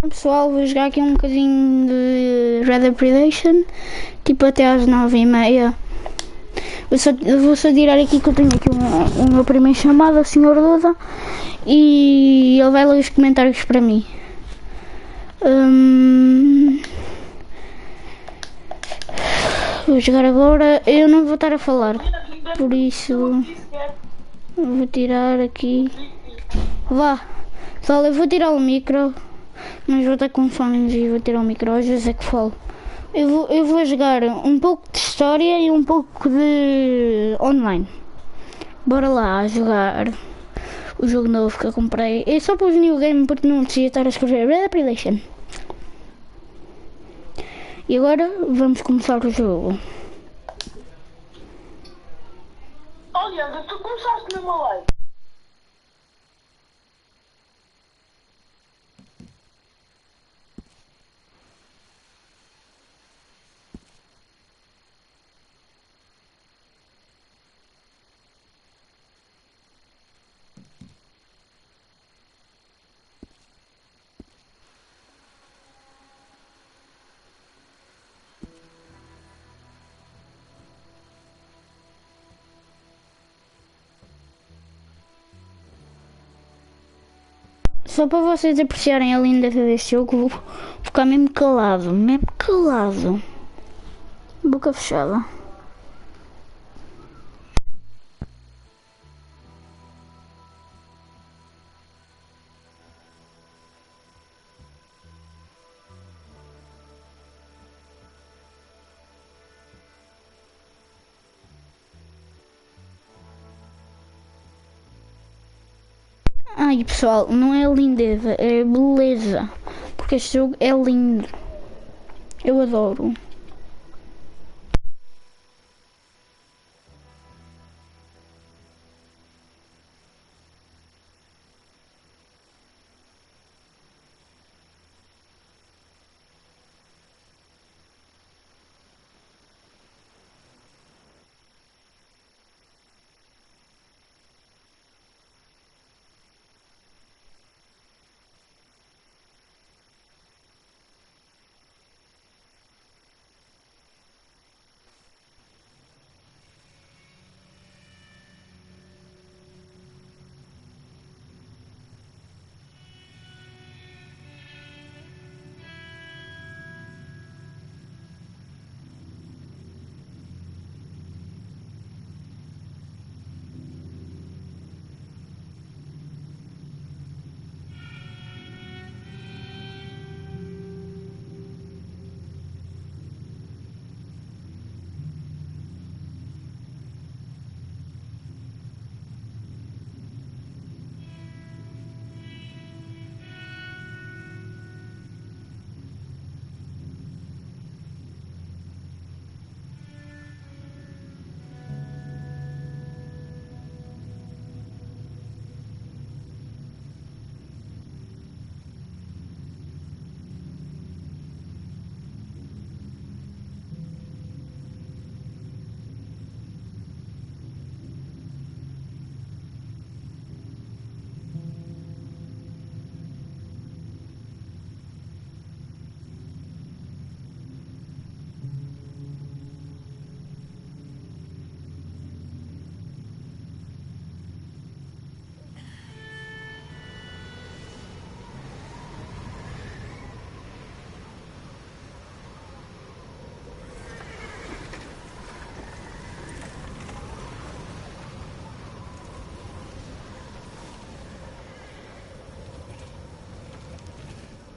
Pessoal, vou jogar aqui um bocadinho de Red Dead Redemption, tipo até às 9h30. Vou só tirar aqui que eu tenho aqui o meu primeiro chamado, o Sr. Duda, e ele vai ler os comentários para mim. Vou jogar agora, eu não vou estar a falar, por isso vou tirar aqui. Vá, pessoal, eu vou tirar o micro, mas vou estar com fones e vou tirar o micro, às vezes é que falo. Eu vou jogar um pouco de história e um pouco de online. Bora lá jogar o jogo novo que eu comprei. É só para os new game porque não precisa estar a escrever Red Dead Redemption. E agora vamos começar o jogo. Olha, tu começaste mesmo a live. Só para vocês apreciarem a lindeza deste jogo, vou ficar mesmo calado, boca fechada. Ai pessoal, não é lindeza, é beleza, porque este jogo é lindo, eu adoro.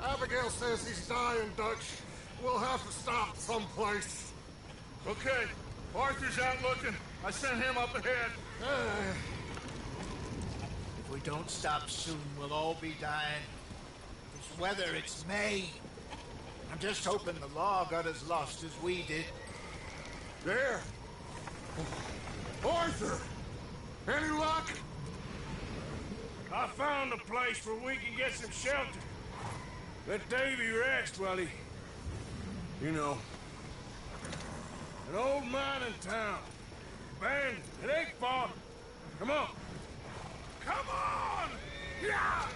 Abigail says he's dying, Dutch. We'll have to stop someplace. Okay, Arthur's out looking. I sent him up ahead. If we don't stop soon, we'll all be dying. This weather, it's May. I'm just hoping the law got as lost as we did. There. Arthur! Any luck? I found a place where we can get some shelter. Let Davy rest while he... You know. An old mining town. Abandoned. It ain't far. Come on. Come on! Yeah!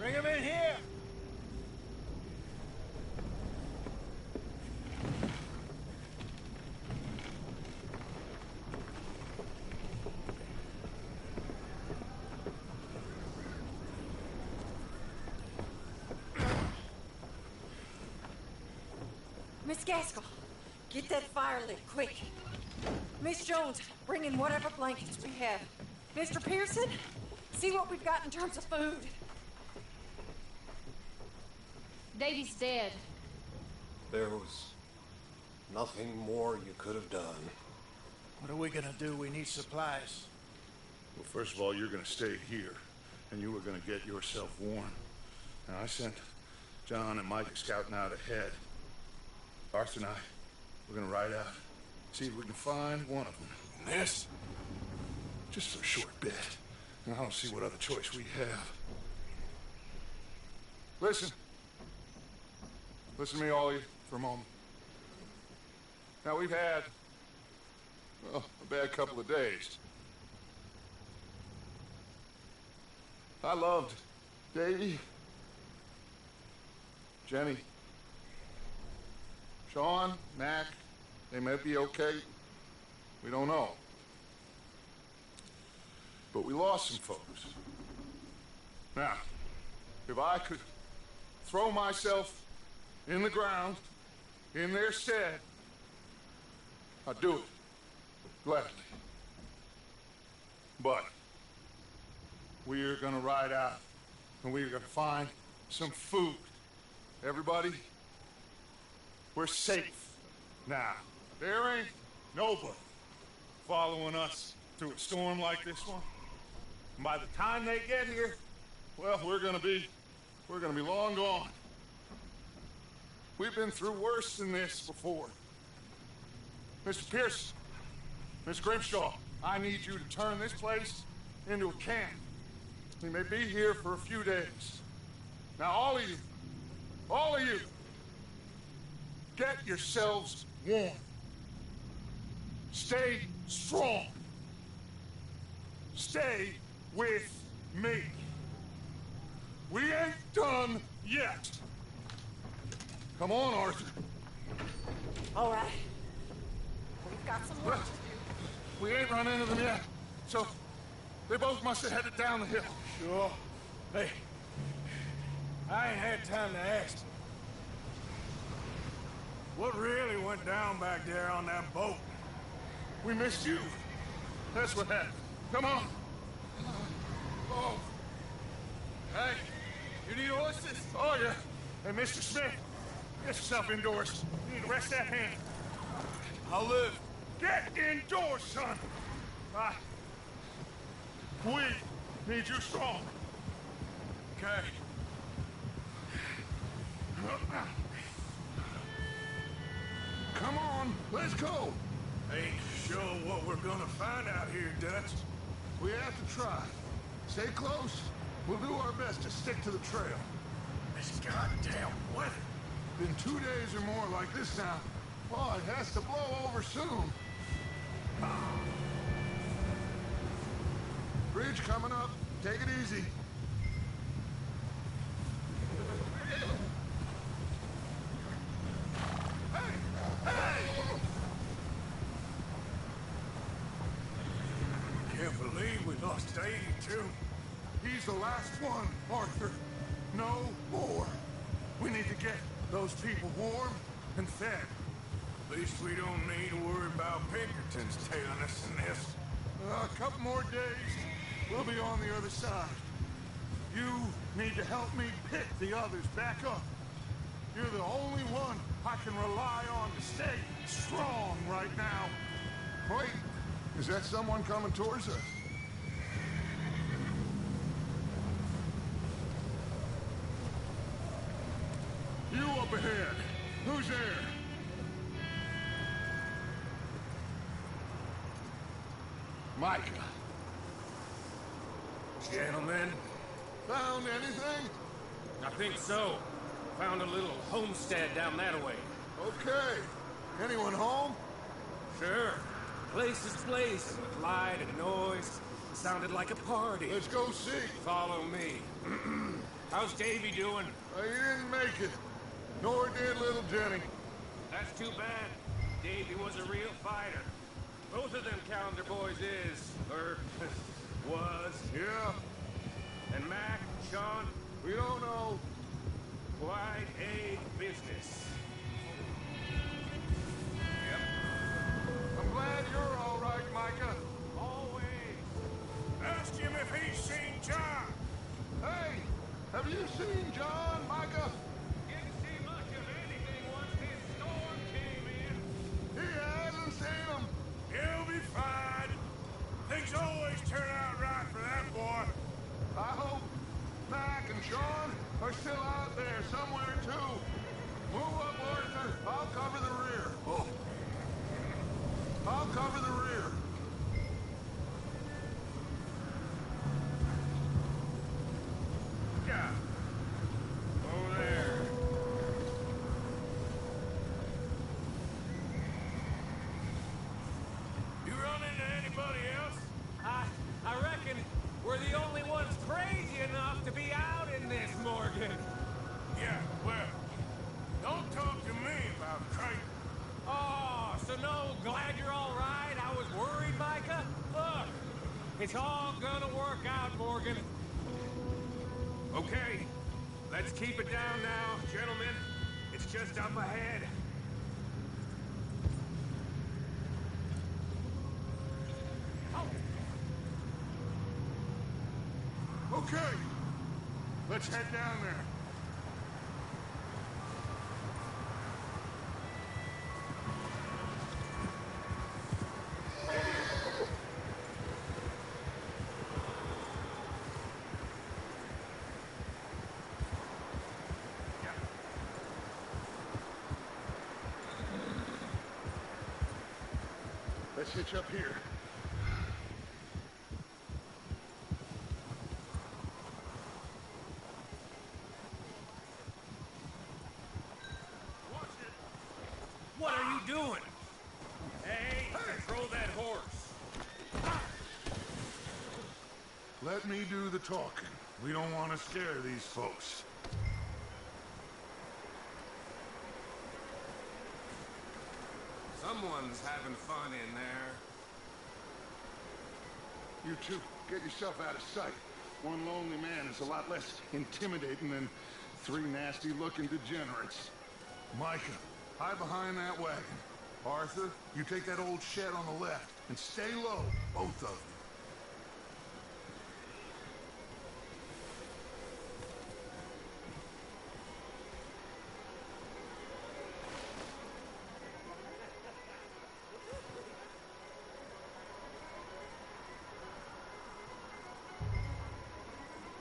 Bring him in here! Miss Gaskell, get that fire lit, quick. Miss Jones, bring in whatever blankets we have. Mr. Pearson, see what we've got in terms of food. Davy's dead. There was nothing more you could have done. What are we gonna do? We need supplies. Well, first of all, you're gonna stay here, and you were gonna get yourself warm. Now, I sent John and Mike scouting out ahead. Arthur and I, we're gonna ride out, see if we can find one of them. And this? Just for a short bit. And I don't see what other choice we have. Listen. Listen to me, all of you, for a moment. Now, we've had, well, a bad couple of days. I loved Davy, Jenny, Sean, Mac. They may be okay. We don't know. But we lost some folks. Now, if I could throw myself in the ground, in their stead, I'd do it. Gladly. But we're gonna ride out, and we're gonna find some food. Everybody, we're safe now. There ain't nobody following us through a storm like this one. And by the time they get here, well, we're gonna be long gone. We've been through worse than this before. Mr. Pierce, Miss Grimshaw, I need you to turn this place into a camp. We may be here for a few days. Now, all of you, get yourselves warm. Stay strong. Stay with me. We ain't done yet. Come on, Arthur. All right. We've got some work to do. We ain't run into them yet, so they both must have headed down the hill. Sure. Hey, I ain't had time to ask. What really went down back there on that boat? We missed you. That's what happened. Come on. Oh. Hey, you need horses? Oh, yeah. Hey, Mr. Smith, get yourself indoors. You need to rest that hand. I'll live. Get indoors, son. We need you strong. Okay. Come on, let's go. Ain't sure what we're gonna find out here, Dutch. We have to try. Stay close. We'll do our best to stick to the trail. This goddamn weather. Been 2 days or more like this now. Oh, it has to blow over soon. Bridge coming up. Take it easy. Can't believe we lost Davy, too. He's the last one, Arthur. No more. We need to get those people warm and fed. At least we don't need to worry about Pinkertons tailing us in this. A couple more days, we'll be on the other side. You need to help me pick the others back up. You're the only one I can rely on to stay strong right now. Wait, is that someone coming towards us? You up ahead. Who's there? Micah. Gentlemen, Found anything? I think so. Found a little homestead down that way. Okay. Anyone home? Sure. Place is blazing with light and noise. sounded like a party. Let's go see. Follow me. How's Davy doing? He didn't make it. Nor did little Jenny. That's too bad. Davy was a real fighter. Both of them calendar boys is, or was. Yeah, And Mac, Sean, we don't know. quite a business. I'm glad you're all right, Micah. Always. Ask him if he's seen John. Hey, have you seen John, Micah? Didn't see much of anything once this storm came in. He hasn't seen him. He'll be fine. Things always turn out right for that boy. I hope Mac and Sean are still out there somewhere, too. Move up, Arthur. I'll cover the rear. Oh. I'll cover the rear. Yeah. Over there. You run into anybody else? I reckon we're the only ones crazy enough to be out in this, Morgan. Yeah, well, don't talk to me about crazy. Oh, so no, glad you're all right. I was worried, Micah. Look, it's all gonna work out, Morgan. Okay, let's keep it down now, gentlemen. It's just up ahead. Okay, let's head down there. Let's hitch up here. What are you doing? Hey, control that horse. Let me do the talking. We don't want to scare these folks. Someone's having fun in there. You two, get yourself out of sight. One lonely man is a lot less intimidating than three nasty-looking degenerates. Micah, hide behind that wagon. Arthur, you take that old shed on the left, and stay low, both of you.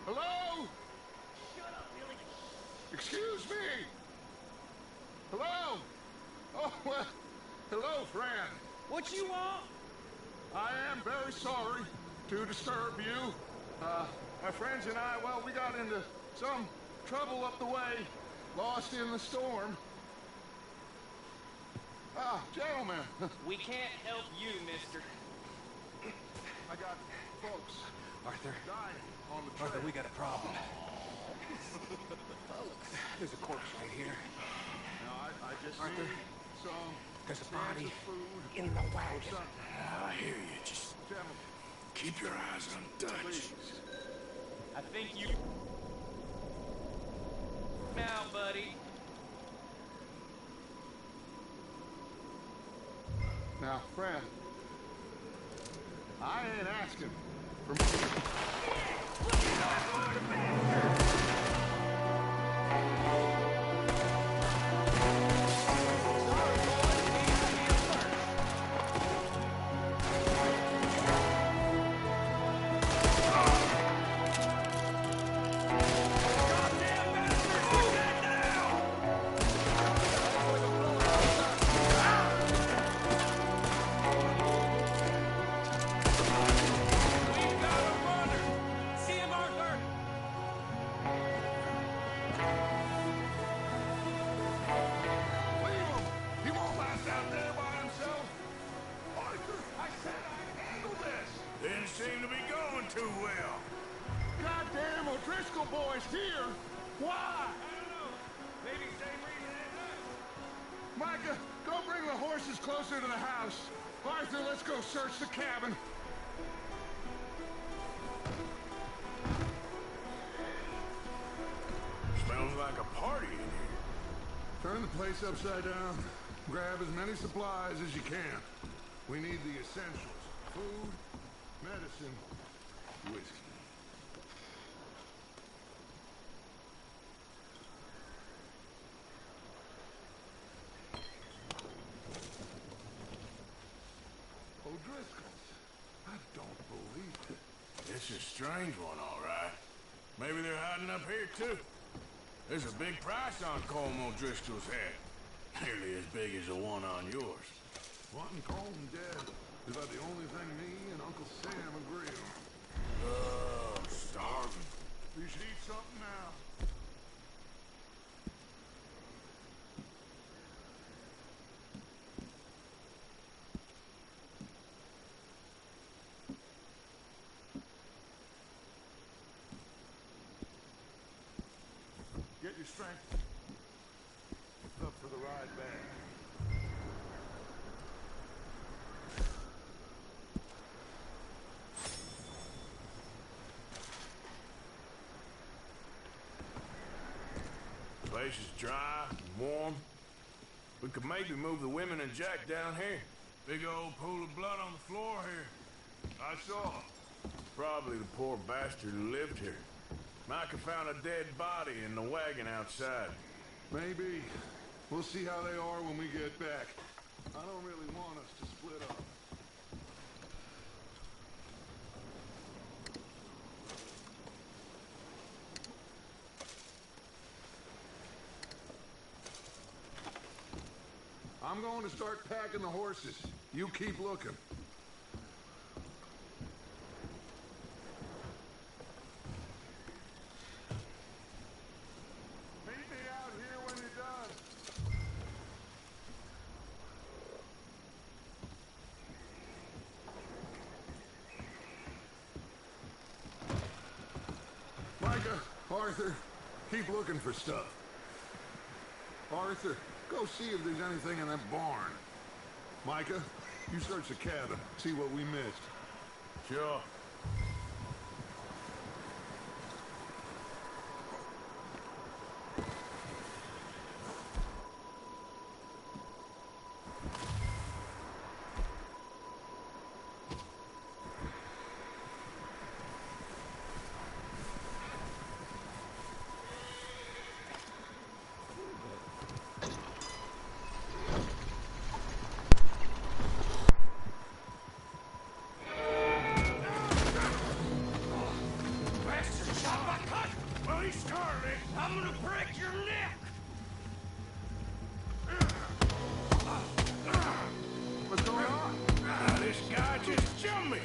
Hello? Shut up, Billy. Excuse me. Hello? Oh, well, hello, friend. What you want? I am very sorry to disturb you. My friends and I, well, we got into some trouble up the way, lost in the storm. Ah, gentlemen. We can't help you, mister. I got folks Arthur, dying on the trail. Arthur, we got a problem. There's a corpse right here. No, I just Arthur, need some there's a cans body of food in the or wagon. something. I hear you. Just Gentlemen, keep your eyes on Dutch. please. I think you... Now, buddy. Now, friend, I ain't asking for... We've got a too well. Goddamn O'Driscoll boys here! Why? I don't know. Maybe same reason as us. Micah, go bring the horses closer to the house. Arthur, let's go search the cabin. Smells like a party in here. Turn the place upside down. Grab as many supplies as you can. We need the essentials. Food, medicine, whiskey. O'Driscoll's. I don't believe it. It's a strange one, all right. Maybe they're hiding up here, too. There's a big price on Colm O'Driscoll's head. Nearly as big as the one on yours. Wanting Colm dead is about the only thing me and Uncle Sam agree on. I'm starving. You should eat something now. Get your strength up for the ride back. The place is dry and warm. We could maybe move the women and Jack down here. Big old pool of blood on the floor here. I saw. Probably the poor bastard who lived here. Micah found a dead body in the wagon outside. Maybe. We'll see how they are when we get back. I don't really want us to split up. I'm going to start packing the horses. You keep looking. Meet me out here when you're done. Micah, Arthur, keep looking for stuff. Arthur, go see if there's anything in that barn. Micah, you search the cabin, see what we missed. Sure. I'm gonna break your neck! What's going on? This guy just jumped me!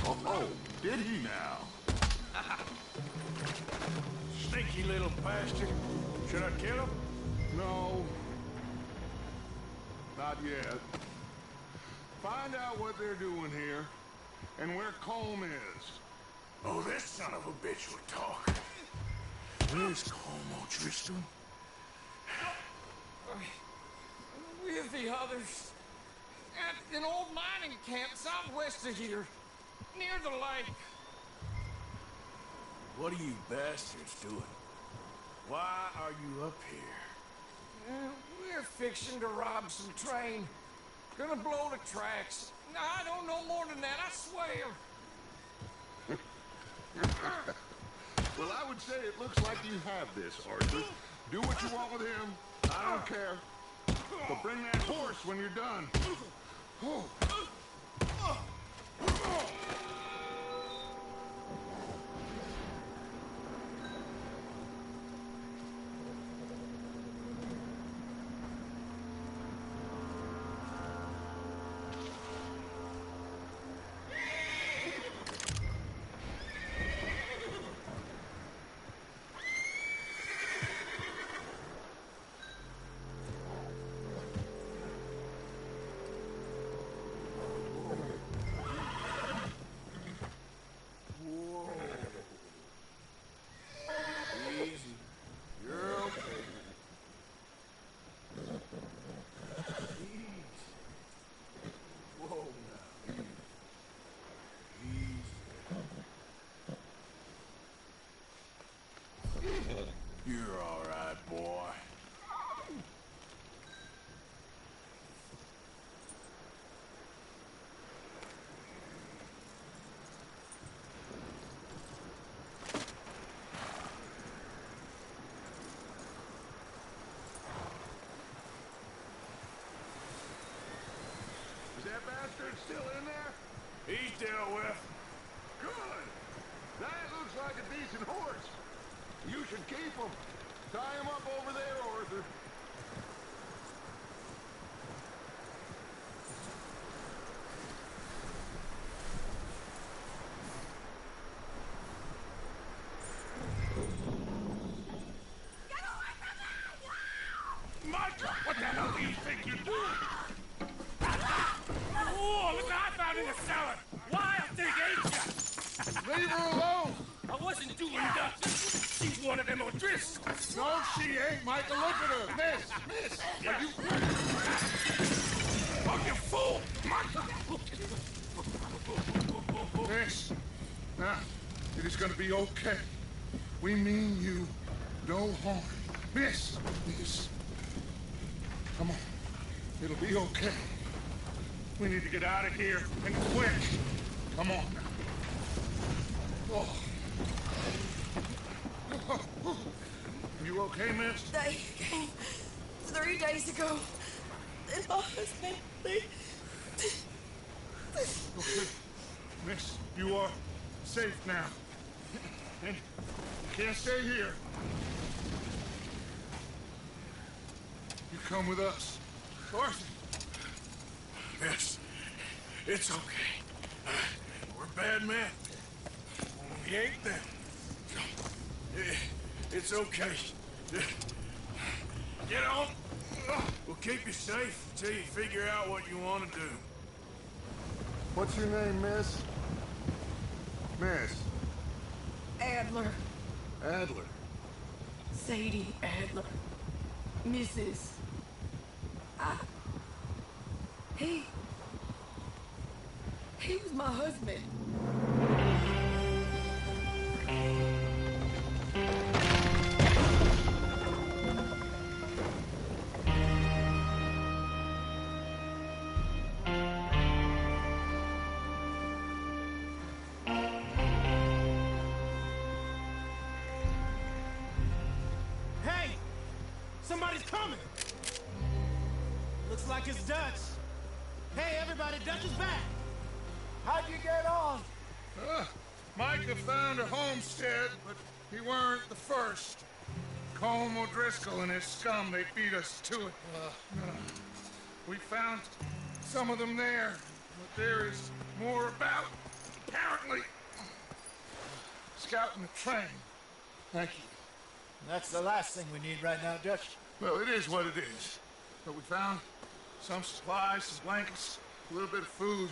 Oh, did he now? Sneaky little bastard. Should I kill him? No. Not yet. Find out what they're doing here, and where Colm is. Oh, this son of a bitch would talk. Where's Colm O'Driscoll? With the others. At an old mining camp southwest of here. Near the lake. What are you bastards doing? Why are you up here? We're fixing to rob some train. Gonna blow the tracks. I don't know more than that, I swear. Well, I would say it looks like you have this, Arthur. Do what you want with him. I don't care. But bring that horse when you're done. You're all right, boy. Is that bastard still in there? He's dealt with. Good. That looks like a decent horse. You should keep him. Tie him up over there, Arthur. Mike, what the hell do you think you're doing? Oh, look what I found in the cellar. Wild thing, ain't ya? Leave her alone. I wasn't doing nothing. She's one of them O'Driscolls. No, she ain't, Michael. Look at her. Miss. Are you... Oh, you fool! Miss. Now, it is going to be okay. We mean you no harm. Miss. Come on. It'll be okay. We need to get out of here, and quick. Come on now. Oh. You okay, miss? They came 3 days ago. And my husband, Okay. Miss, you are safe now. And you can't stay here. You come with us. Arthur. Yes, it's okay. We're bad men. We ain't them. It's okay. Get on. We'll keep you safe until you figure out what you want to do. What's your name, miss? Miss. Adler, Adler. Sadie Adler, Mrs. He was my husband. Hey! Somebody's coming! Looks like it's Dutch. Hey, everybody, Dutch is back! How'd you get on? Micah found a homestead, but he weren't the first. Colm O'Driscoll and his scum, they beat us to it. We found some of them there, but there is more about, apparently. Scouting the train. Thank you. That's the last thing we need right now, Dutch. Well, it is what it is. But we found some supplies, some blankets, a little bit of food,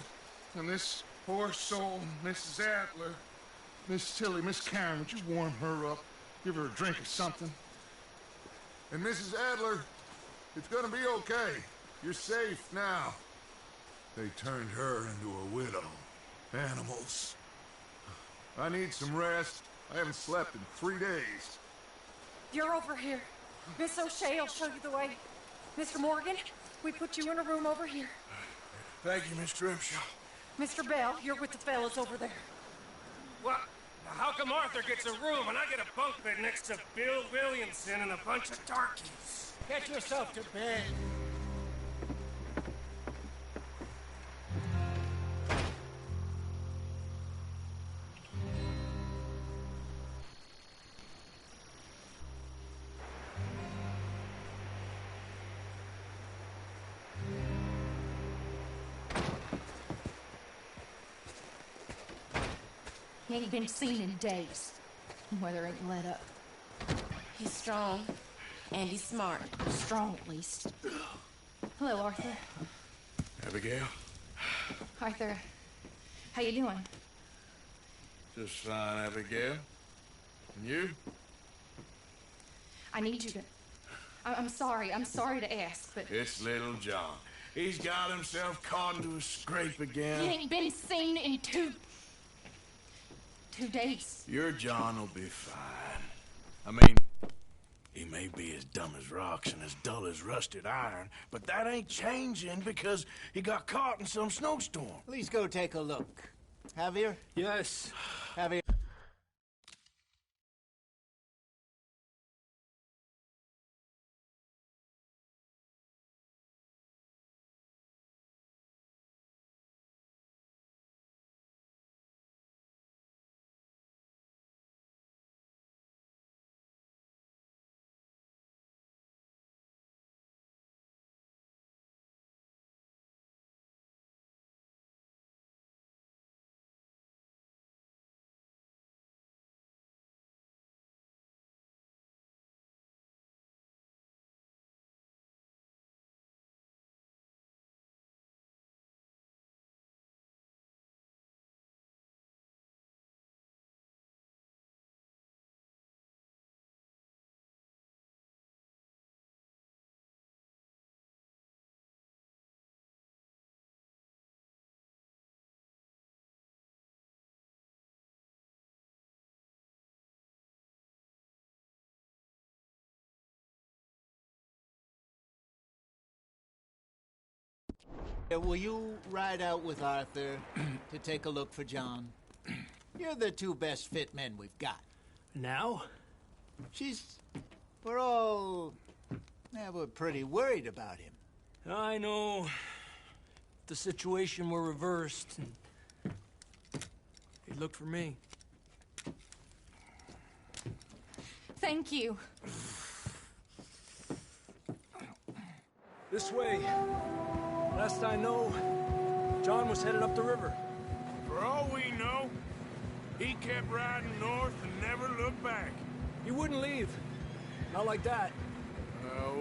and this poor soul, Mrs. Adler, Miss Tilly, Miss Karen, would you warm her up? Give her a drink or something? And Mrs. Adler, it's gonna be okay. You're safe now. They turned her into a widow. Animals. I need some rest. I haven't slept in 3 days. You're over here. Miss O'Shea will show you the way. Mr. Morgan, we put you in a room over here. Thank you, Miss Grimshaw. Mr. Bell, you're with the fellas over there. What? How come Arthur gets a room and I get a bunk bed next to Bill Williamson and a bunch of darkies? Get yourself to bed. He ain't been seen in days. Weather ain't let up. He's strong, and he's smart. Strong, at least. Hello, Arthur. Abigail? Arthur, how you doing? Just fine, Abigail. And you? I need you to... I'm sorry to ask, but... It's little John. He's got himself caught into a scrape again. He ain't been seen in two days. Your John will be fine. I mean, He may be as dumb as rocks and as dull as rusted iron, but that ain't changing because he got caught in some snowstorm. Please go take a look. Javier? Yes. Javier. Will you ride out with Arthur to take a look for John? You're the two best fit men we've got. Now? We're pretty worried about him. I know. If the situation were reversed, he'd look for me. Thank you. This way. Last I know, John was headed up the river. For all we know, he kept riding north and never looked back. He wouldn't leave. Not like that.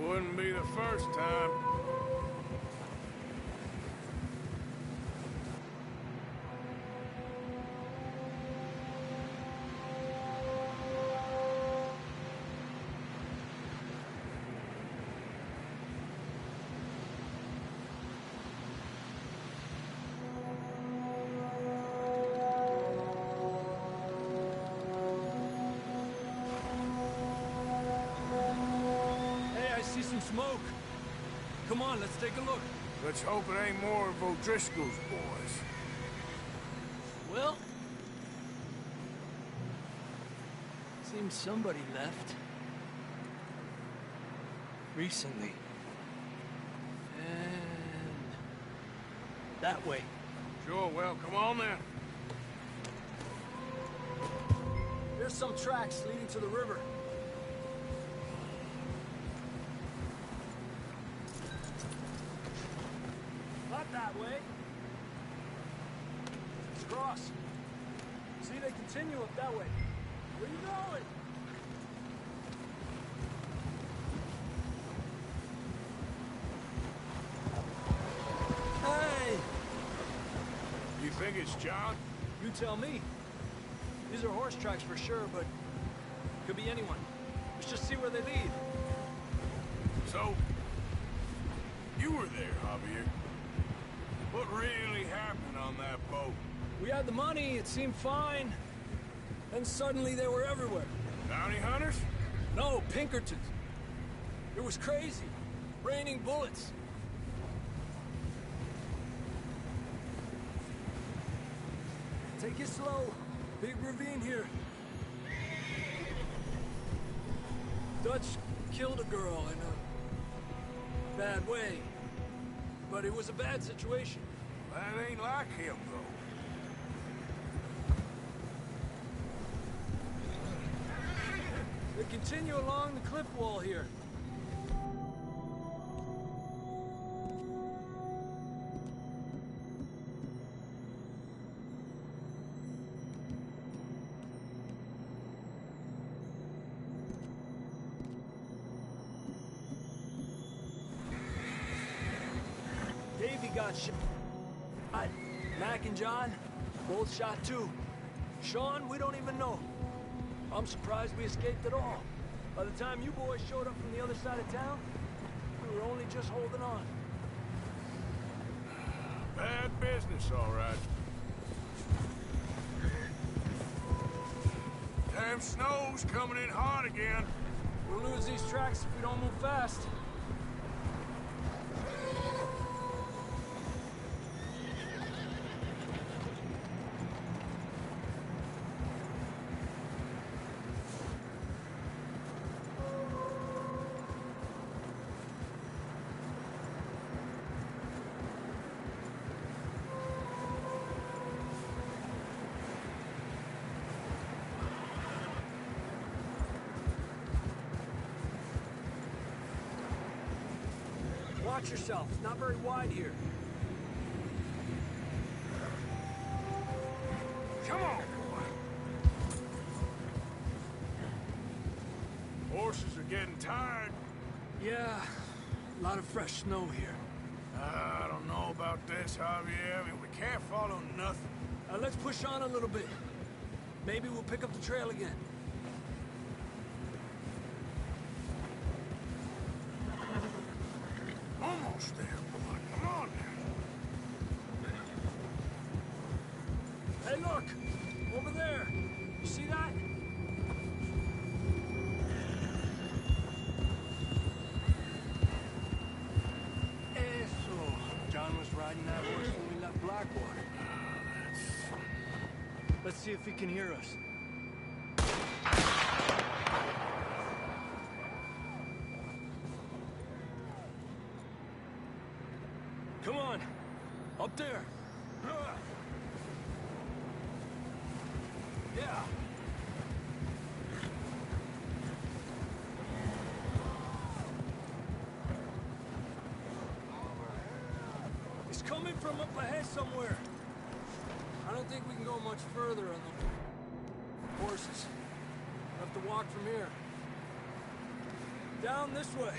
Wouldn't be the first time. Some smoke. Come on, let's take a look. Let's hope it ain't more of O'Driscoll's boys. Well, seems somebody left. Recently. And that way. Sure, well, come on then. There's some tracks leading to the river. That way. Let's cross. See, they continue up that way. Where you going? Hey! You think it's John? You tell me. These are horse tracks for sure, but could be anyone. Let's just see where they lead. So, you were there, Javier. What really happened on that boat? We had the money, it seemed fine. Then suddenly they were everywhere. Bounty hunters? No, Pinkertons. It was crazy. Raining bullets. Take it slow. Big ravine here. Dutch killed a girl in a bad way. But it was a bad situation. That ain't like him, though. They continue along the cliff wall here. Davey got shot. Mac and John, both shot too. Sean, we don't even know. I'm surprised we escaped at all. By the time you boys showed up from the other side of town, we were only just holding on. Bad business, all right. Damn snow's coming in hot again. We'll lose these tracks if we don't move fast. Watch yourself. It's not very wide here. Come on, boy. Horses are getting tired. Yeah, a lot of fresh snow here. I don't know about this, Javier. I mean, we can't follow nothing. Let's push on a little bit. Maybe we'll pick up the trail again. Almost there, boy. Come on now. Hey, look! Over there! You see that? Eso. John was riding that horse when we left Blackwater. Let's see if he can hear us. Come on! Up there! Yeah! He's coming from up ahead somewhere. I don't think we can go much further on the horses. We'll have to walk from here. Down this way.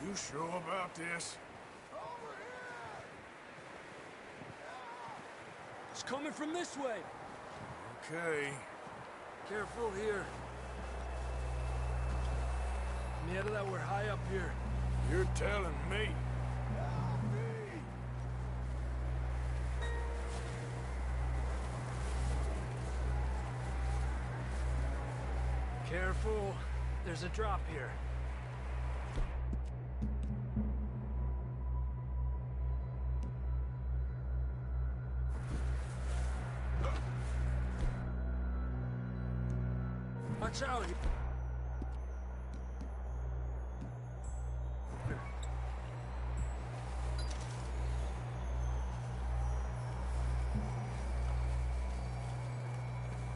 You sure about this? It's coming from this way. Okay. Careful here. Mierda, that we're high up here. You're telling me. Careful. There's a drop here. Watch out!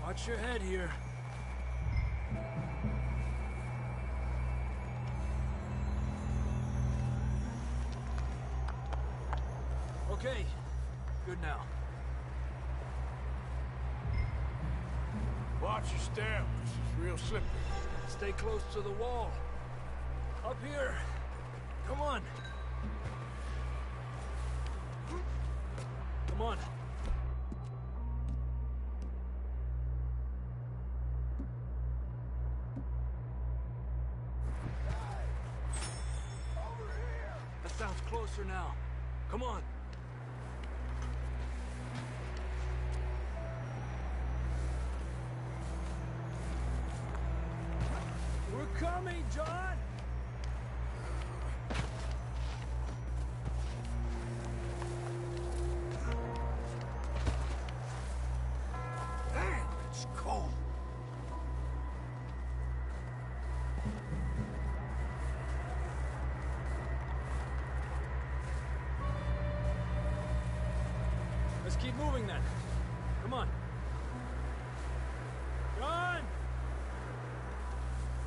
Watch your head here. Okay, good now. Watch your step. This is real slippery. Stay close to the wall. Up here. Come on. Come on. That sounds closer now. Come on. We're coming, John! Damn, it's cold. Let's keep moving then. Come on. John!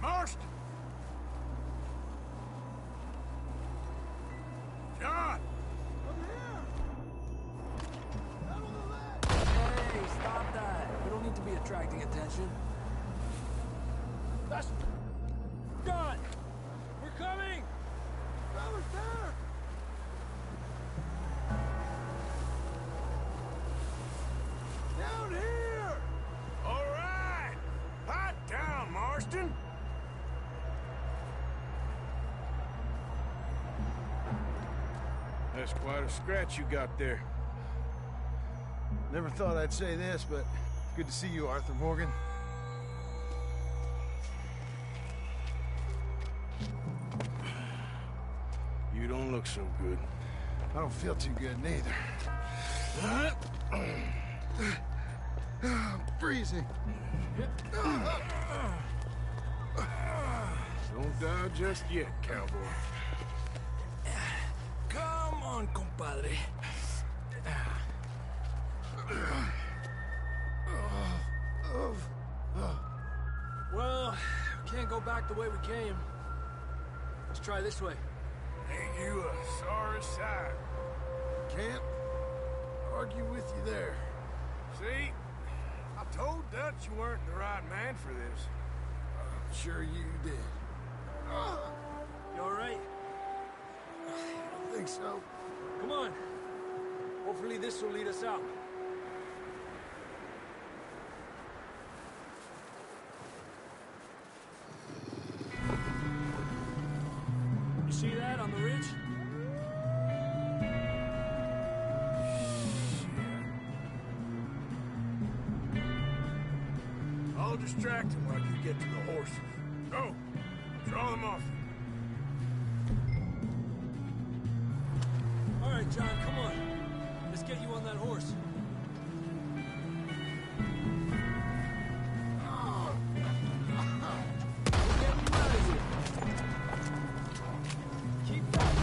Marston! John! Hey, stop that. We don't need to be attracting attention. That's... John! We're coming! Fellas, there! Down here! All right! Marston? That's quite a scratch you got there. Never thought I'd say this, but good to see you, Arthur Morgan. You don't look so good. I don't feel too good, neither. I'm freezing. Don't die just yet, cowboy. Come on, compadre. Well, we can't go back the way we came. Let's try this way. Ain't you a sorry sight? Can't argue with you there. See? I told Dutch you weren't the right man for this. I'm sure you did. You alright? I don't think so. Come on. Hopefully this will lead us out. You see that on the ridge? I'll distract him while you get to the horses. Go! Draw them off. All right, John, come on. Let's get you on that horse. We're getting you out of here. Keep that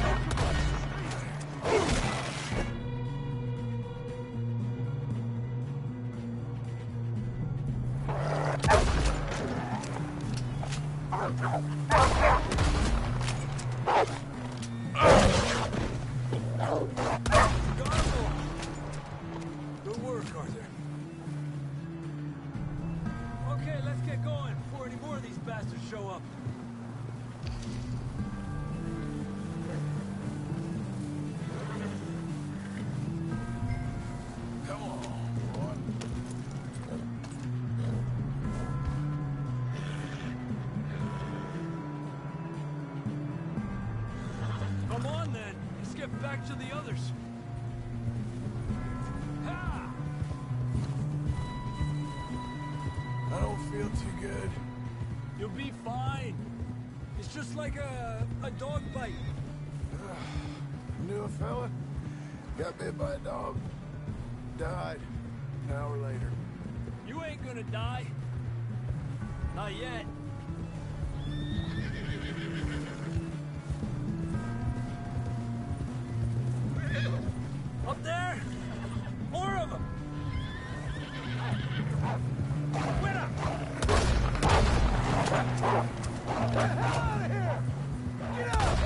Good work, Arthur. Okay, let's get going before any more of these bastards show up. Come on, boy. Come on, then. Let's get back to the others. Ha! I don't feel too good. You'll be fine. It's just like a dog bite. Knew a fella, got bit by a dog, died an hour later. You ain't gonna die. Not yet. Up there! More of them! Winner! Get out of here! Get out!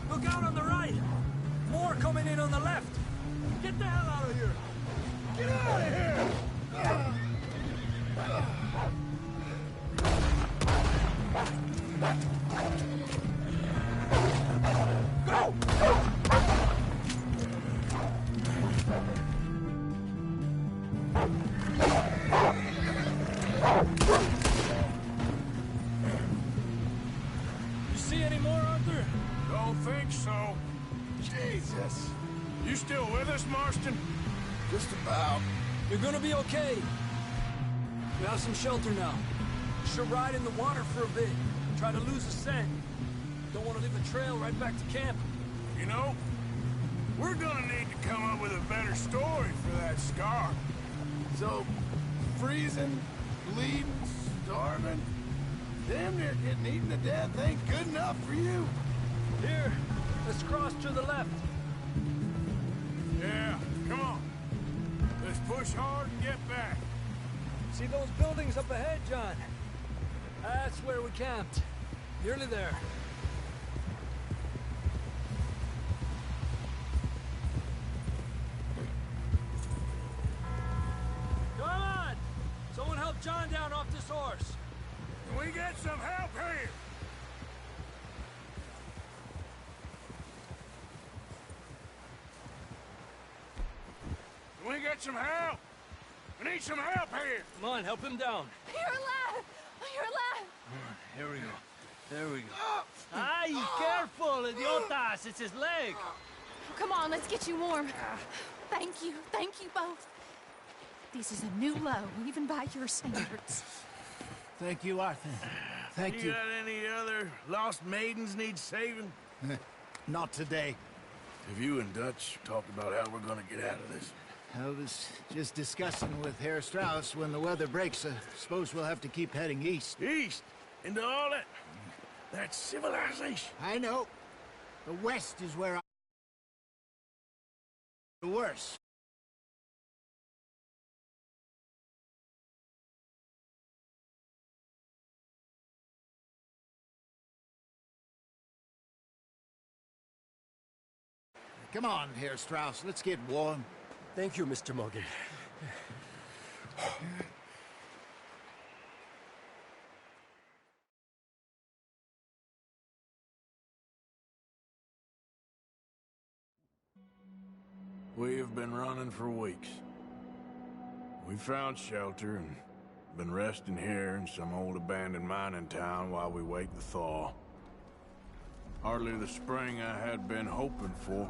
Look out on the right! More coming in on the left! Get the hell out of here! Get out of here! Go! You see any more, Arthur? Don't think so. Jesus! You still with us, Marston? Just about. You're gonna be okay. We have some shelter now. Should ride in the water for a bit. Try to lose the scent. Don't want to leave a trail right back to camp. You know, we're gonna need to come up with a better story for that scar. So, freezing, bleeding, starving, damn near getting eaten to death ain't good enough for you. Here, let's cross to the left. Yeah, come on. Let's push hard and get back. See those buildings up ahead, John? That's where we camped. Nearly there. Come on! Someone help John down off this horse. Can we get some help here? Can we get some help? I need some help here! Come on, help him down. You're alive! You're alive! Here we go. There we go. Ay, careful, idiotas! It's his leg! Come on, let's get you warm. Thank you both. This is a new low, even by your standards. Thank you, Arthur. Thank you. You got any other lost maidens need saving? Not today. Have you and Dutch talked about how we're gonna get out of this? I was just discussing with Herr Strauss when the weather breaks. Suppose we'll have to keep heading east. East? Into all that... That's civilization. I know. The west is where the worst. Come on, Herr Strauss. Let's get warm. Thank you, Mr. Morgan. We have been running for weeks. We found shelter and been resting here in some old abandoned mining town while we wait the thaw. Hardly the spring I had been hoping for.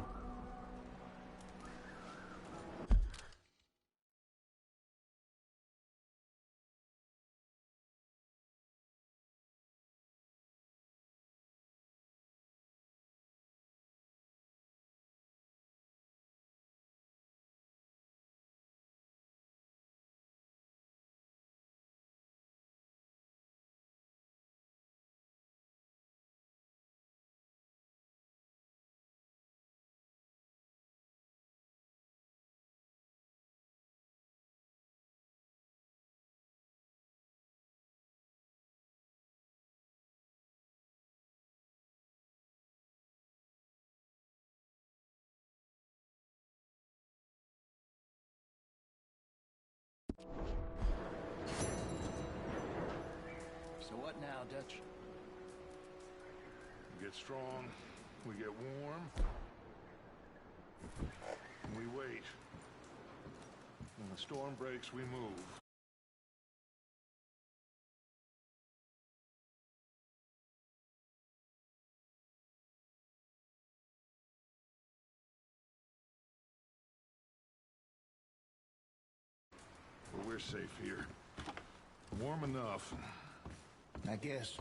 So what now, Dutch? We get strong, we get warm, and we wait. When the storm breaks, we move. But we're safe here. Warm enough. I guess.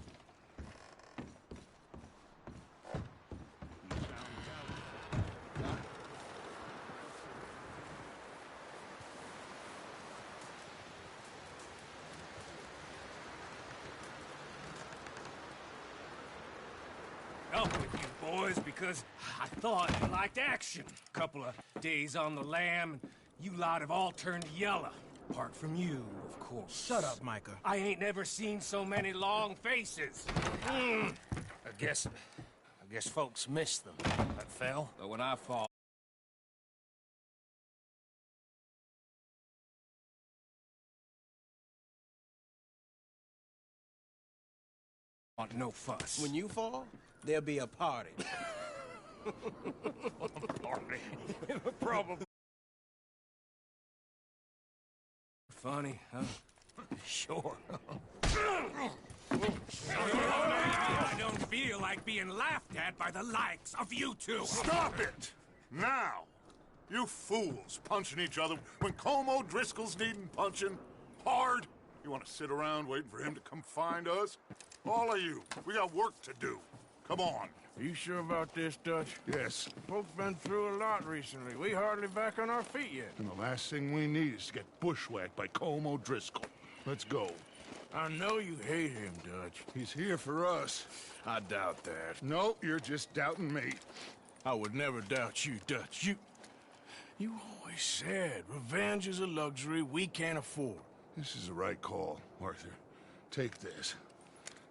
Up with you boys because I thought you liked action. Couple of days on the lam, and you lot have all turned yellow. Apart from you, of course. Shut up, Micah. I ain't never seen so many long faces. I guess folks miss them. That fell. But when I fall. Want no fuss. When you fall, there'll be a party. Party. Probably. Funny, huh? Sure. I don't feel like being laughed at by the likes of you two. Stop it! Now! You fools punching each other when Como Driscoll's needing punching. Hard! You want to sit around waiting for him to come find us? All of you, we got work to do. Come on. Are you sure about this, Dutch? Yes. Folks been through a lot recently. We hardly back on our feet yet. And the last thing we need is to get bushwhacked by Como Driscoll. Let's go. I know you hate him, Dutch. He's here for us. I doubt that. No, you're just doubting me. I would never doubt you, Dutch. You always said revenge is a luxury we can't afford. This is the right call, Arthur. Take this.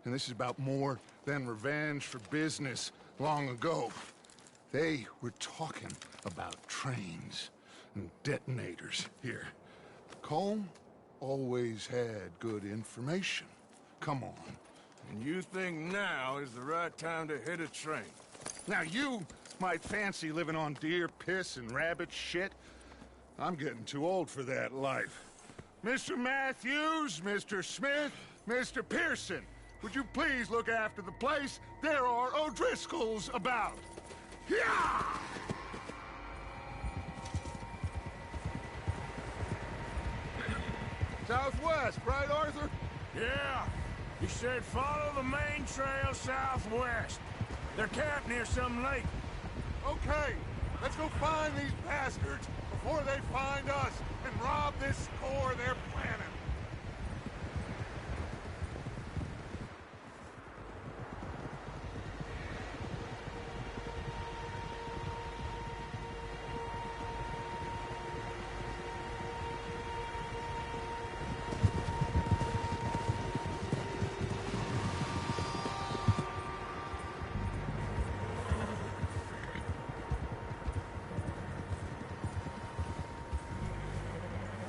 And this is about more than revenge for business long ago. They were talking about trains and detonators here. Colm always had good information. Come on. And you think now is the right time to hit a train? Now you might fancy living on deer piss and rabbit shit. I'm getting too old for that life. Mr. Matthews, Mr. Smith, Mr. Pearson, would you please look after the place? There are O'Driscolls about. Yeah! Southwest, right, Arthur? Yeah. He said follow the main trail southwest. They're camped near some lake. Okay, let's go find these bastards before they find us and rob this core they're planning.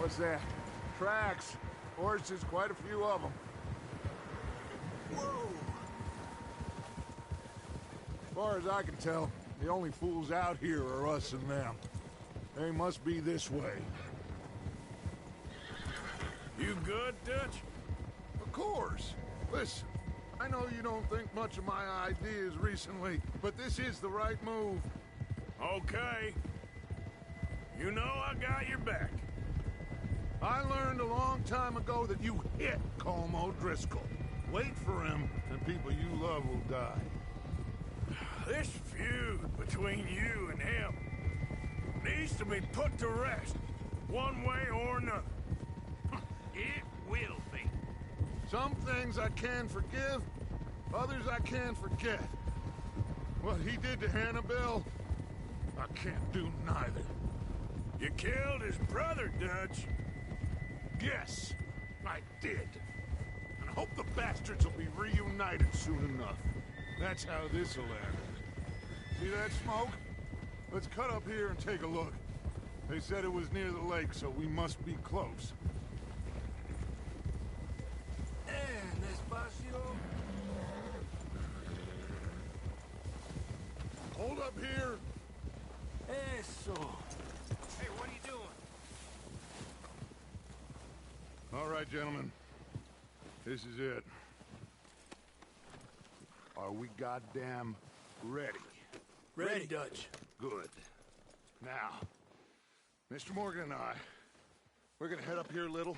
What's that? Tracks. Horses, quite a few of them. Whoa! As far as I can tell, the only fools out here are us and them. They must be this way. You good, Dutch? Of course. Listen, I know you don't think much of my ideas recently, but this is the right move. Okay. You know I got your back. I learned a long time ago that you hit Colm O'Driscoll. Wait for him, and people you love will die. This feud between you and him needs to be put to rest, one way or another. It will be. Some things I can forgive, others I can't forget. What he did to Annabelle, I can't do neither. You killed his brother, Dutch. Yes, I did. And I hope the bastards will be reunited soon enough. That's how this'll end. See that smoke? Let's cut up here and take a look. They said it was near the lake, so we must be close. Despacio. Hold up here. Eso. Hey, what are you doing? All right, gentlemen. This is it. Are we goddamn ready? Ready, Dutch. Good. Now, Mr. Morgan and I, we're gonna head up here a little,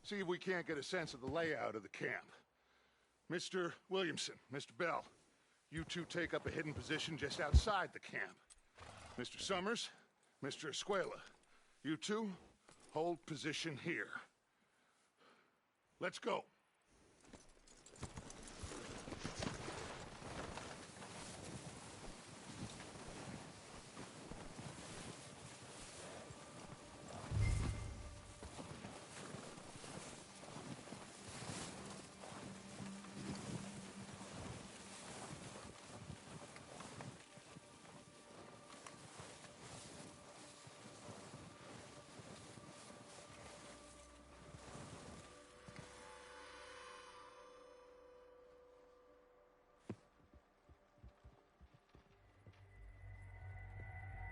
see if we can't get a sense of the layout of the camp. Mr. Williamson, Mr. Bell, you two take up a hidden position just outside the camp. Mr. Summers, Mr. Escuela, you two hold position here. Let's go.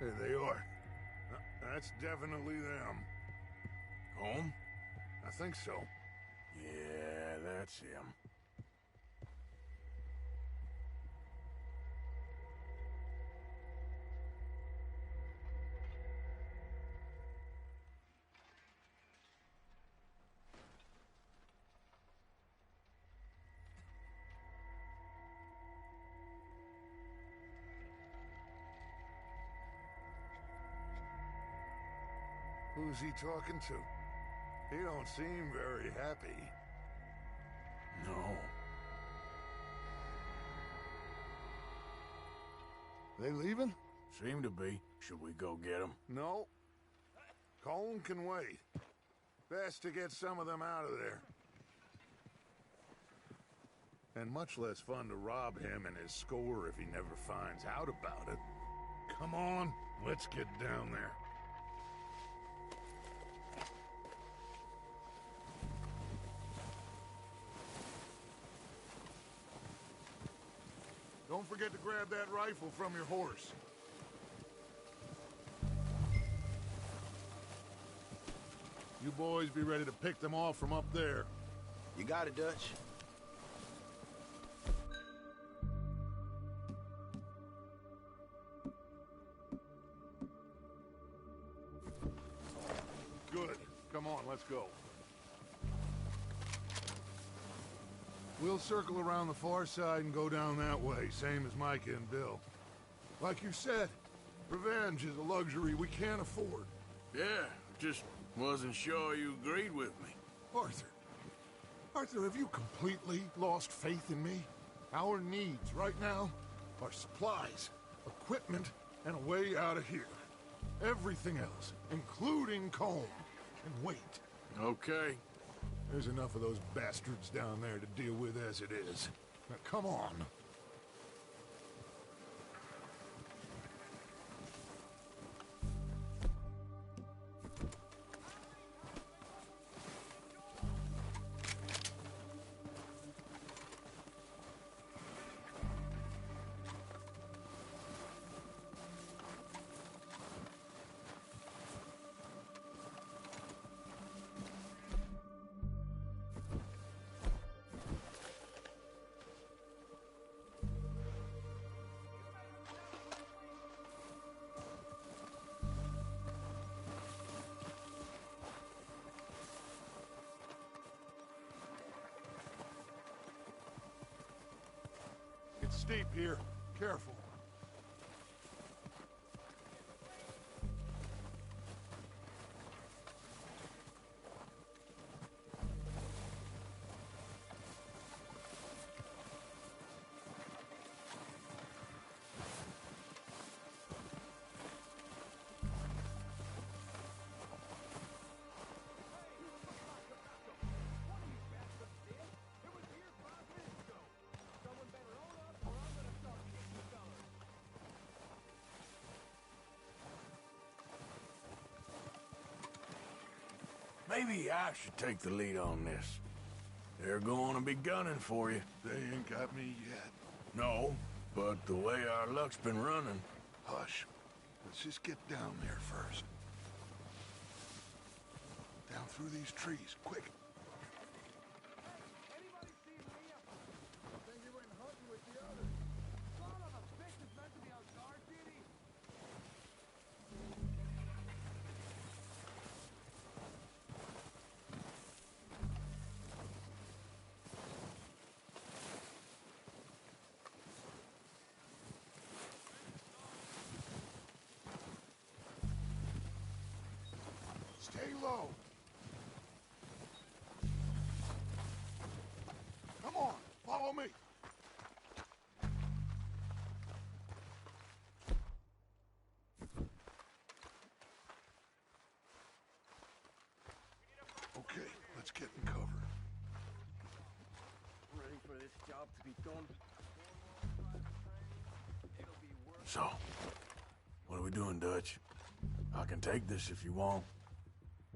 There they are. That's definitely them. Home? I think so. Yeah, that's him. Who's he talking to? He don't seem very happy. No. They leaving? Seem to be. Should we go get them? No. Colm can wait. Best to get some of them out of there. And much less fun to rob him and his score if he never finds out about it. Come on, let's get down there. Don't forget to grab that rifle from your horse. You boys be ready to pick them off from up there. You got it, Dutch. Good. Come on, let's go. We'll circle around the far side and go down that way, same as Micah and Bill. Like you said, revenge is a luxury we can't afford. Yeah, just wasn't sure you agreed with me. Arthur. Arthur, have you completely lost faith in me? Our needs right now are supplies, equipment, and a way out of here. Everything else, including Colm, can wait. Okay. There's enough of those bastards down there to deal with as it is. Now, come on. It's steep here. Careful. Maybe I should take the lead on this. They're going to be gunning for you. They ain't got me yet. No, but the way our luck's been running... Hush. Let's just get down there first. Down through these trees, quick. Anybody see Leah? I think he went hunting with the others. Son of a bitch is meant to be on guard duty. Stay low. Come on, follow me. Okay, let's get in cover. Ready for this job to be done. So, what are we doing, Dutch? I can take this if you want.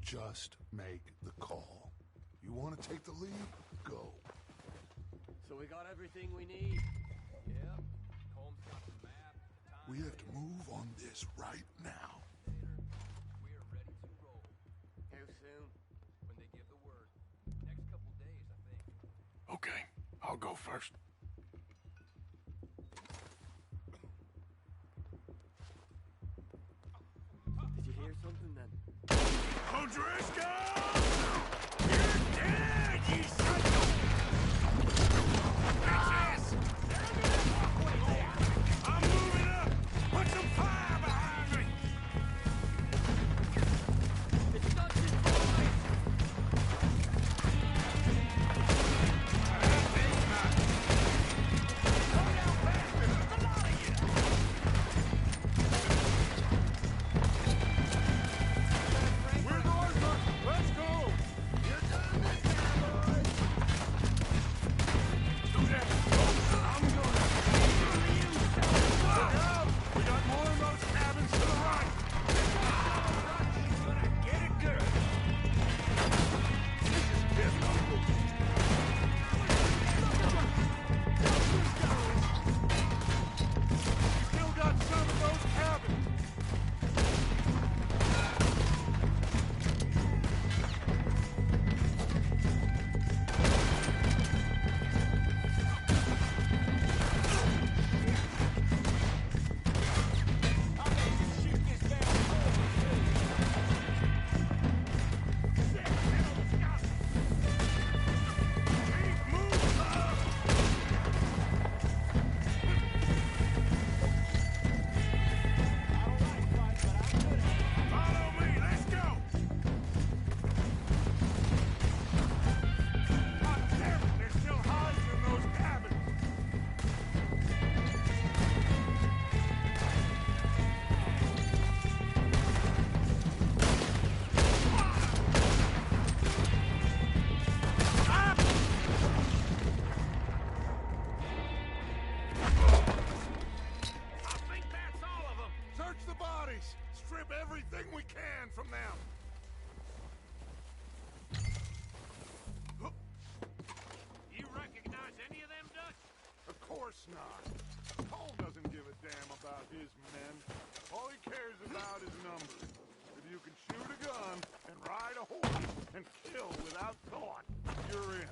Just make the call. You want to take the lead? Go. So we got everything we need? Yep. Colm's got the map. We have to move on this right now. We're ready to roll. How soon? When they give the word. Next couple days, I think. Okay, I'll go first. Did you hear something then? O'Driscoll! You're dead, you psycho! Bitches! I'm moving up! Put some fire behind me! It's not his voice! and kill without thought. You're in.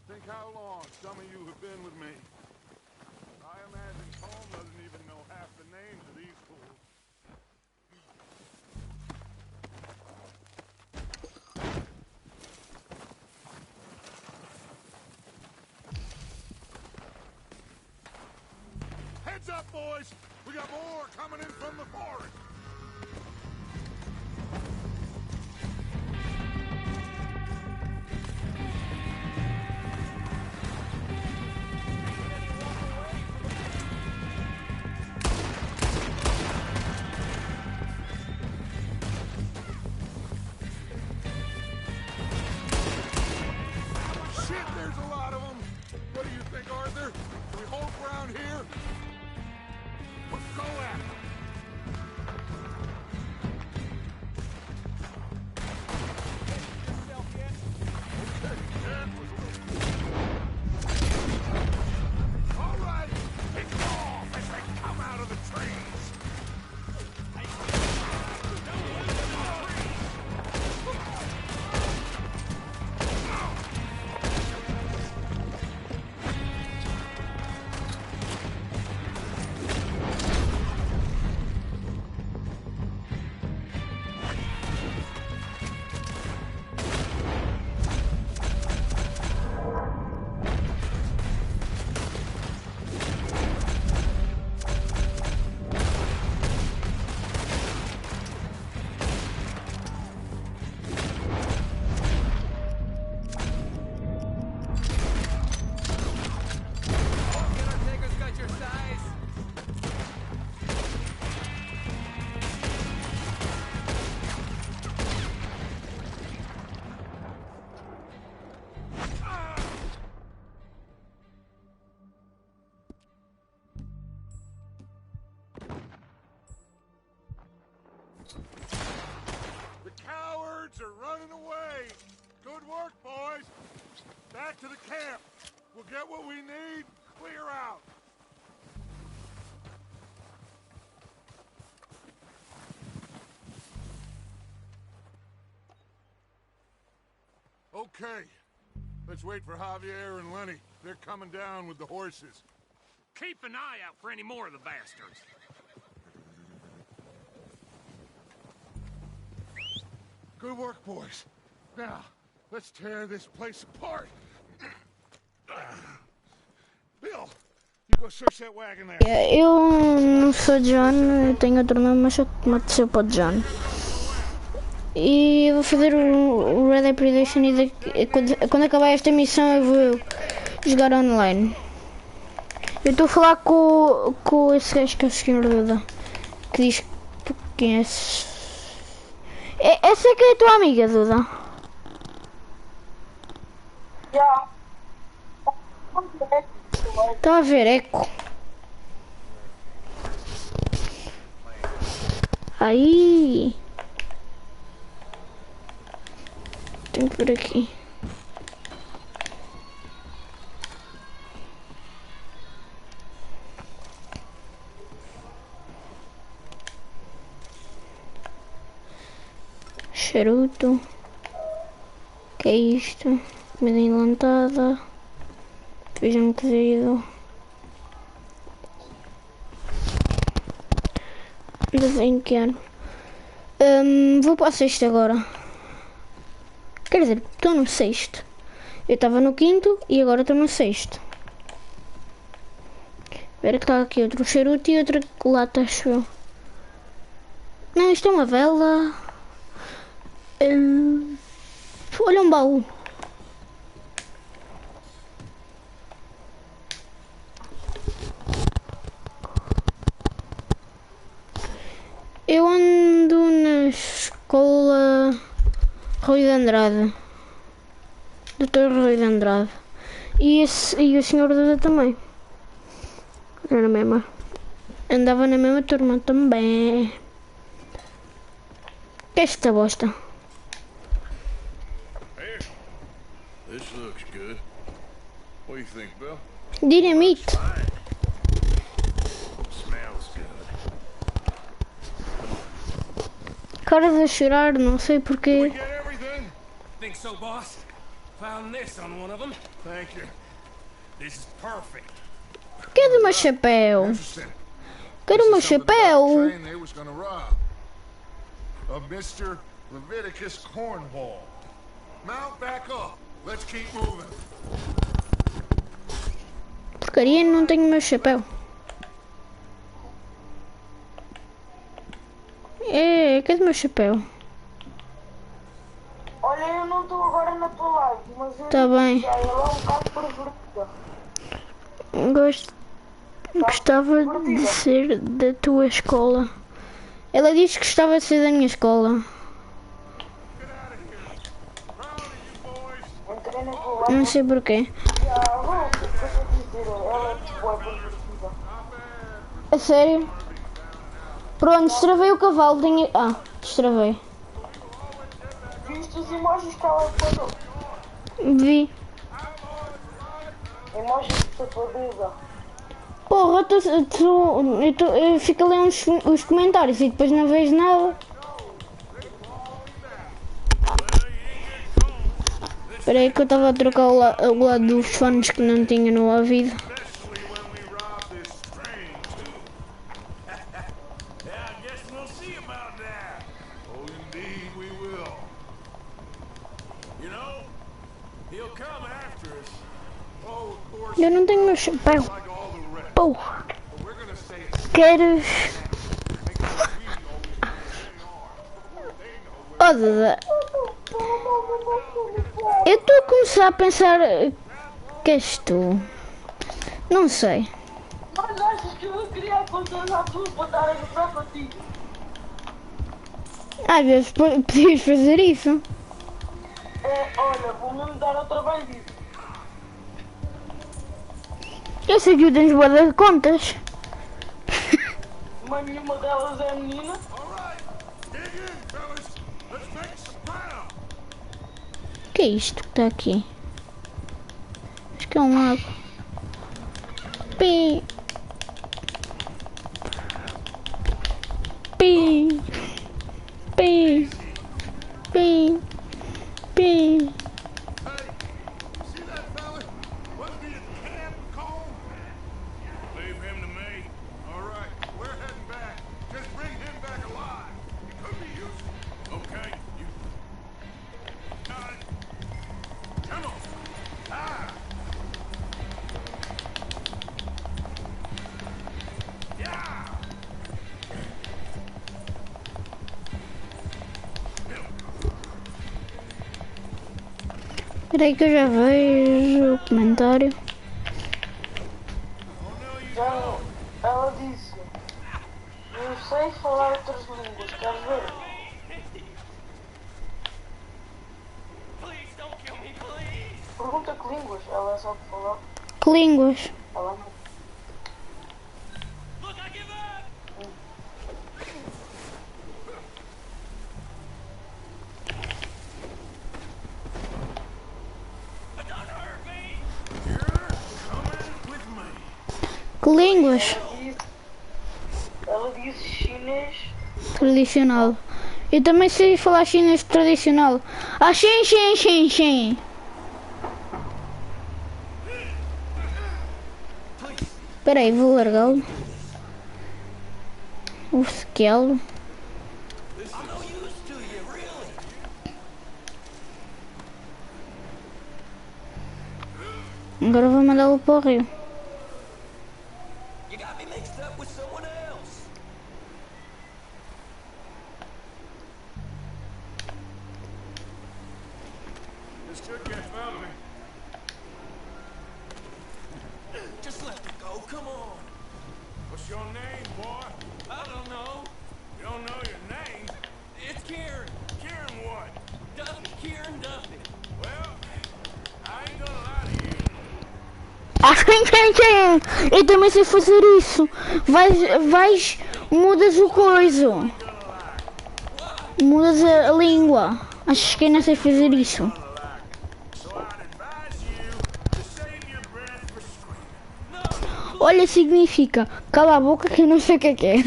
Think how long some of you have been with me. I imagine Colm doesn't even know half the names of these fools. Heads up, boys! We got more coming in from the forest! Shit, there's a lot of them! What do you think, Arthur? Do we hold ground here? Go at them! All right, pick them off as they come out of the trees. The cowards are running away. Good work, boys. Back to the camp. We'll get what we need. Clear out. Okay. Let's wait for Javier and Lenny. They're coming down with the horses. Keep an eye out for any more of the bastards. Good work, boys. Now, let's tear this place apart. Bill, you go search that wagon there. Eu não sou John, eu tenho outro nome, mas só me apeteceu para o John. E eu vou fazer o Red Dead Redemption e quando acabar esta missão eu vou jogar online. Eu estou a falar com esse gajo que é o Sr. Duda, que diz que conheces. Essa é que é a tua amiga, Duda? Já. Está a ver, eco. Aí. Tem por aqui. Charuto. Que é isto? Comida enlatada. Feijão cozido. Desenhar. Vou para o sexto agora. Quer dizer, estou no sexto. Eu estava no quinto e agora estou no sexto. Espera que está aqui outro charuto e outra lata, acho eu. Não, isto é uma vela. Olha um baú. Eu ando na escola Rui de Andrade. Dr. Rui de Andrade. E o Sr. Duda também. Era na mesma. Andava na mesma turma também. Que é esta bosta? Hey, this looks good. What do you think, Bill? Dinamite. Smells good. Cara de chorar, não sei porquê. Get everything? Think so, boss? Found this on one of them. Thank you. This is perfect. Cadê o meu chapéu? Cadê o meu chapéu? Train they was gonna rob. Of Mr. Leviticus Cornwall. Mount back up. Let's keep moving. Porcaria, não tenho o meu chapéu. Cadê o meu chapéu? Olha, eu não estou agora na tua live, mas eu Tá bem. já ela é um bocado pervertida. Gostava de ser da tua escola. Ela disse que gostava de ser da minha escola. Entrei na tua live. Não sei porquê. Ela é tipo, é pervertida. A sério? Pronto, destravei o cavalo. Tenho... destravei. Viste os emojis que ela falou? Vi. Emojis de safadeza. Porra, eu fico a ler os comentários e depois não vejo nada. Espera aí que eu estava a trocar o lado dos fones que não tinha no ouvido. Eu não tenho meu chapéu. Porra. Queres... Oh, Duda. Eu estou a começar a pensar que és tu. Não sei. Mas achas que eu vou criar contas à tua para dar a gozar para ti? Às vezes podias fazer isso. Olha, vou mesmo dar ao trabalho disso. Eu sei que tens boa de contas. Mas nenhuma delas é menina. O que é isto que está aqui? Acho que é um lago. Pi. Pi. Pi. Pi. Pi. Espera aí que eu já vejo o comentário. Ela disse: eu sei falar outras línguas, queres ver? Pergunta que línguas, ela é só de falar. Que línguas? Ela não. Que línguas? Ela disse chinês. Tradicional. Eu também sei falar chinês tradicional. Xin, xin, xin, xin. Espera aí, vou largá-lo. Vou sequê-lo. Agora vou mandá-lo para o rio. Eu também sei fazer isso. Vais, mudas o coiso. Mudas a língua. Achas que eu não sei fazer isso? Olha, significa cala a boca que eu não sei o que é.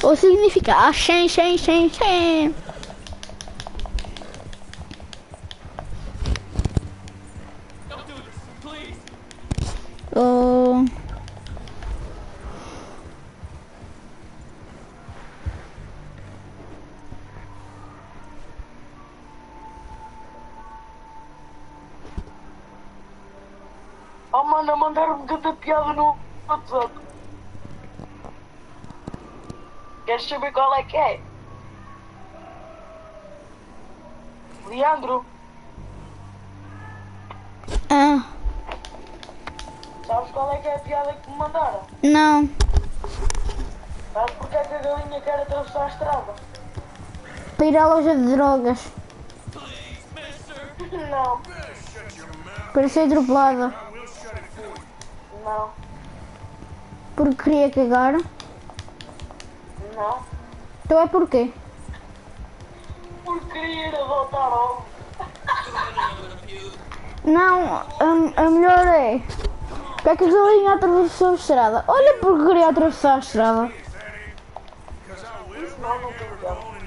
Ou significa shen. mano a mandar-me tanta piada no WhatsApp. Queres saber qual é que é? Leandro, sabes qual é que é a piada que me mandaram? Não. Sabes porque é que a galinha quer atravessar a estrada? Para ir à loja de drogas. Não. Para ser atropelada. Não. Porque queria cagar. Não. Então é porquê? Porque queria ir a voltar logo. Não, a melhor é... Porque é que a galinha atravessou a estrada? Olha porque queria atravessar a estrada. Não, não tem piada.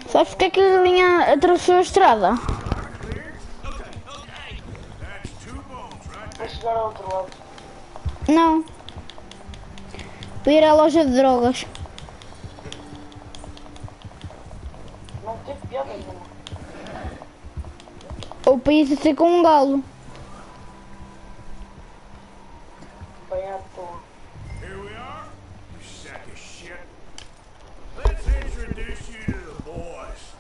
Sabes porque é que a galinha atravessou a estrada? Para chegar ao outro lado. Não. Para ir à loja de drogas. Não teve piada nenhuma. Ou para ir ser com um galo. Bem à toa. Here we are, you sack of shit. Let's introduce you to the boys.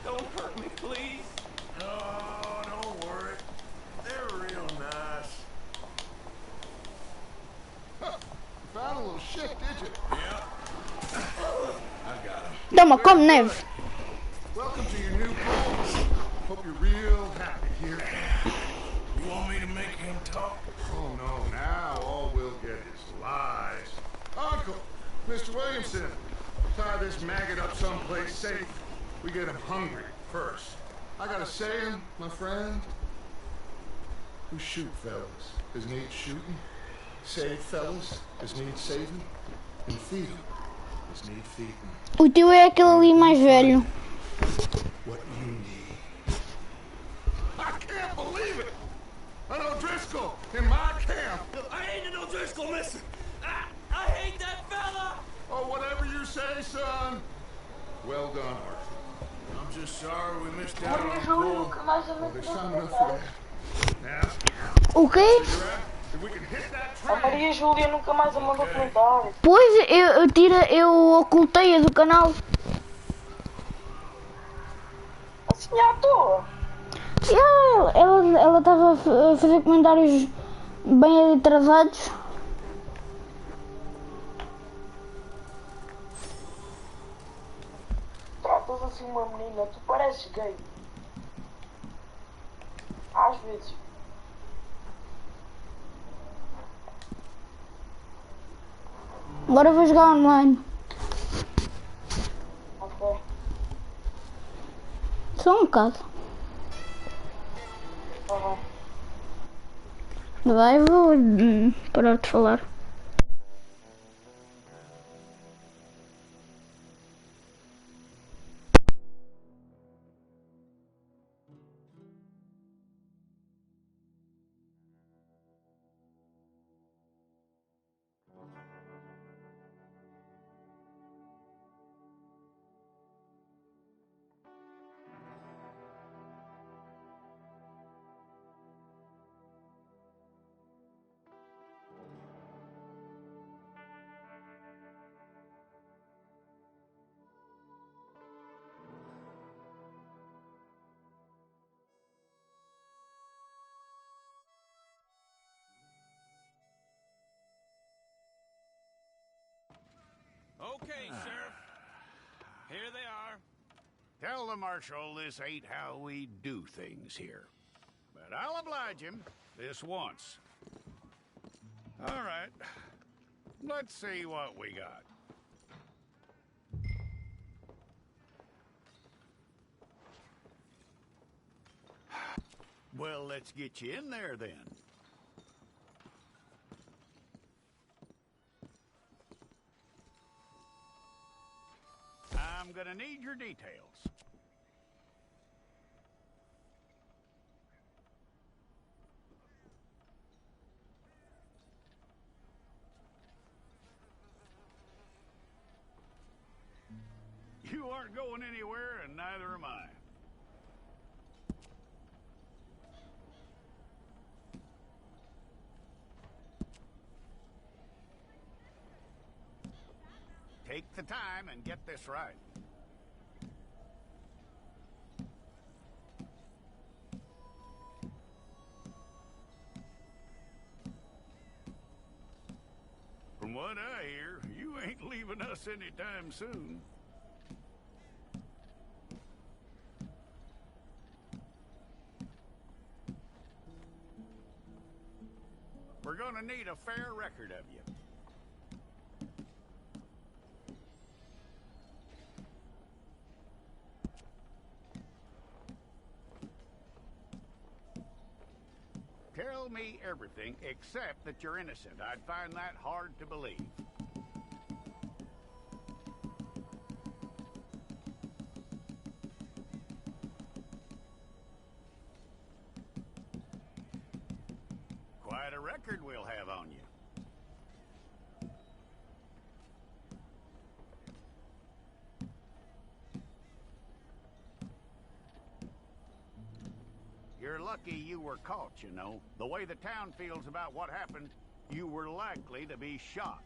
Don't hurt me, please. Oh, don't worry. They're real nice. Found a little shit, did you? Yeah. I got him. Toma, come neve. Welcome to your new home. Hope you're real happy here. You want me to make him talk? Oh no, now all we'll get is lies. Uncle, Mr. Williamson, tie this maggot up someplace safe. We get him hungry first. I gotta say him, my friend. We shoot fellas as need shooting, save fellas as need saving, and feed them as need feeding. O teu é aquele ali mais velho. What you need. I can't believe it! An O'Driscoll in my camp! I ain't an O'Driscoll, mister! I hate that fella! Oh, whatever you say, son. Well done, Arthur. I'm just sorry we missed out Maria on Júlia gold. nunca mais a Well, ver there's time enough for that. Now, O quê? if we can hit that A train. Maria Júlia nunca mais a mandou comentário. Pois, eu ocultei-a do canal. Assim à toa. Ela estava a fazer comentários bem atrasados. Tratas assim uma menina, tu pareces gay. Às vezes. Agora vou jogar online. Ok. Só um bocado. Tá bem. Vai, vou parar de falar. Okay, Sheriff. Here they are. Tell the Marshal this ain't how we do things here. But I'll oblige him this once. All right. Let's see what we got. Well, let's get you in there then. I'm gonna need your details. You aren't going anywhere, and neither am I. Take the time and get this right. From what I hear, you ain't leaving us anytime soon. We're gonna need a fair record of you. Tell me everything except that you're innocent. I'd find that hard to believe. Quite a record we'll have on you. You're lucky you were caught, you know. The way the town feels about what happened, you were likely to be shot.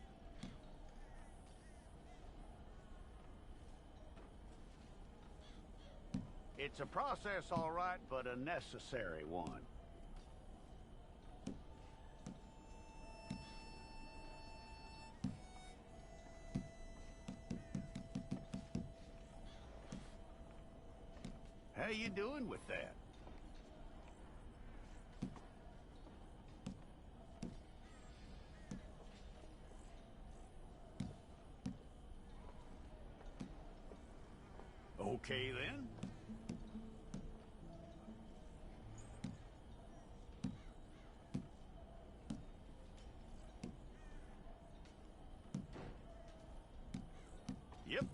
It's a process, all right, but a necessary one. How you doing with that? Okay, then. Yep.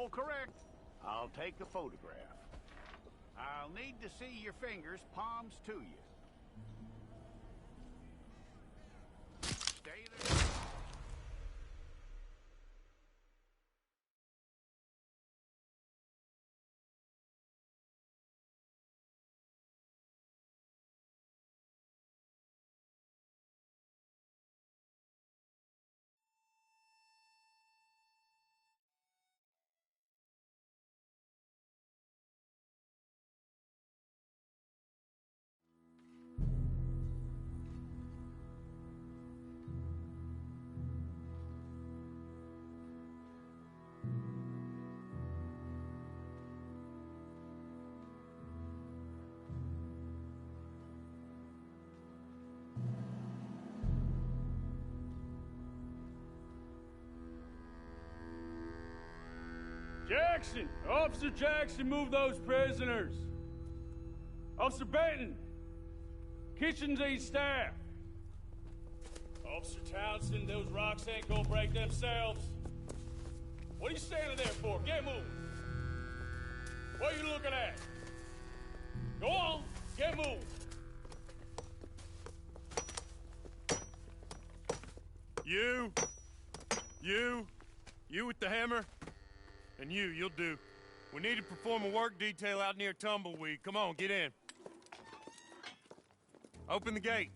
All correct. I'll take a photograph. I'll need to see your fingers, palms to you. Stay there. Jackson! Officer Jackson, move those prisoners! Officer Benton! Kitchens ain't staff! Officer Townsend, those rocks ain't gonna break themselves. What are you standing there for? Get moving! What are you looking at? Go on, get moving! You with the hammer? And you'll do. We need to perform a work detail out near Tumbleweed. Come on, get in. Open the gate.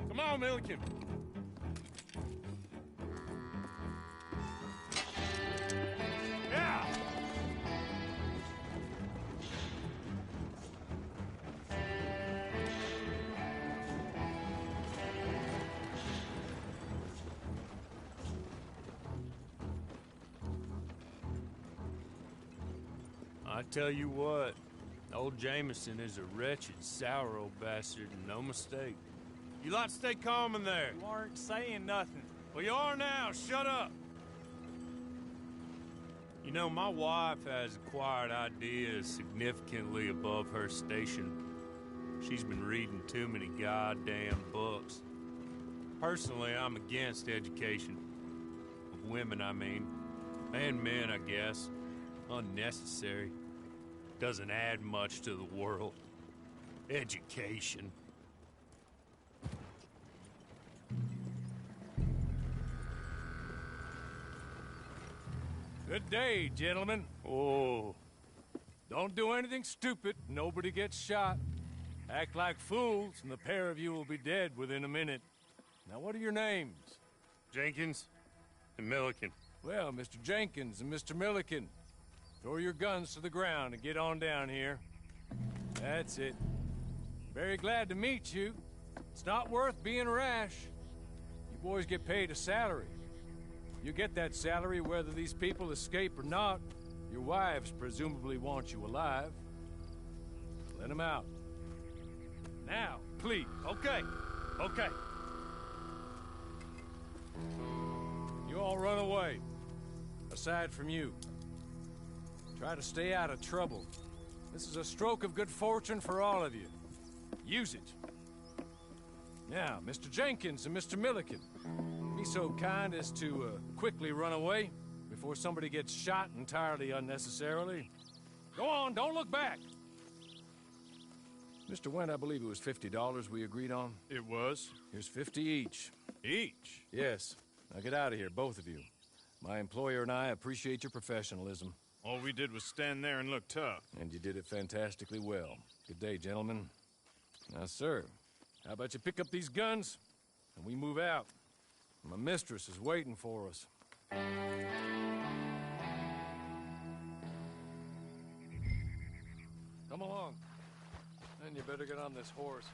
Come on, Milliken. Yeah! I tell you what, old Jameson is a wretched, sour old bastard, and no mistake. You lot stay calm in there. You aren't saying nothing. Well, you are now. Shut up. You know, my wife has acquired ideas significantly above her station. She's been reading too many goddamn books. Personally, I'm against education. Of women, I mean. And men, I guess. Unnecessary. Doesn't add much to the world. Education. Good day, gentlemen. Oh. Don't do anything stupid. Nobody gets shot. Act like fools, and the pair of you will be dead within a minute. Now, what are your names? Jenkins and Milliken. Well, Mr. Jenkins and Mr. Milliken, throw your guns to the ground and get on down here. That's it. Very glad to meet you. It's not worth being rash. You boys get paid a salary. You get that salary whether these people escape or not. Your wives presumably want you alive. Let them out. Now, please. Okay. You all run away. Aside from you. Try to stay out of trouble. This is a stroke of good fortune for all of you. Use it. Now, Mr. Jenkins and Mr. Milliken, be so kind as to quickly run away before somebody gets shot entirely unnecessarily. Go on, don't look back. Mr. Wendt, I believe it was $50 we agreed on. It was. Here's 50 each. Each? Yes. Now get out of here, both of you. My employer and I appreciate your professionalism. All we did was stand there and look tough. And you did it fantastically well. Good day, gentlemen. Now, sir, how about you pick up these guns, and we move out? My mistress is waiting for us. Come along. Then you better get on this horse.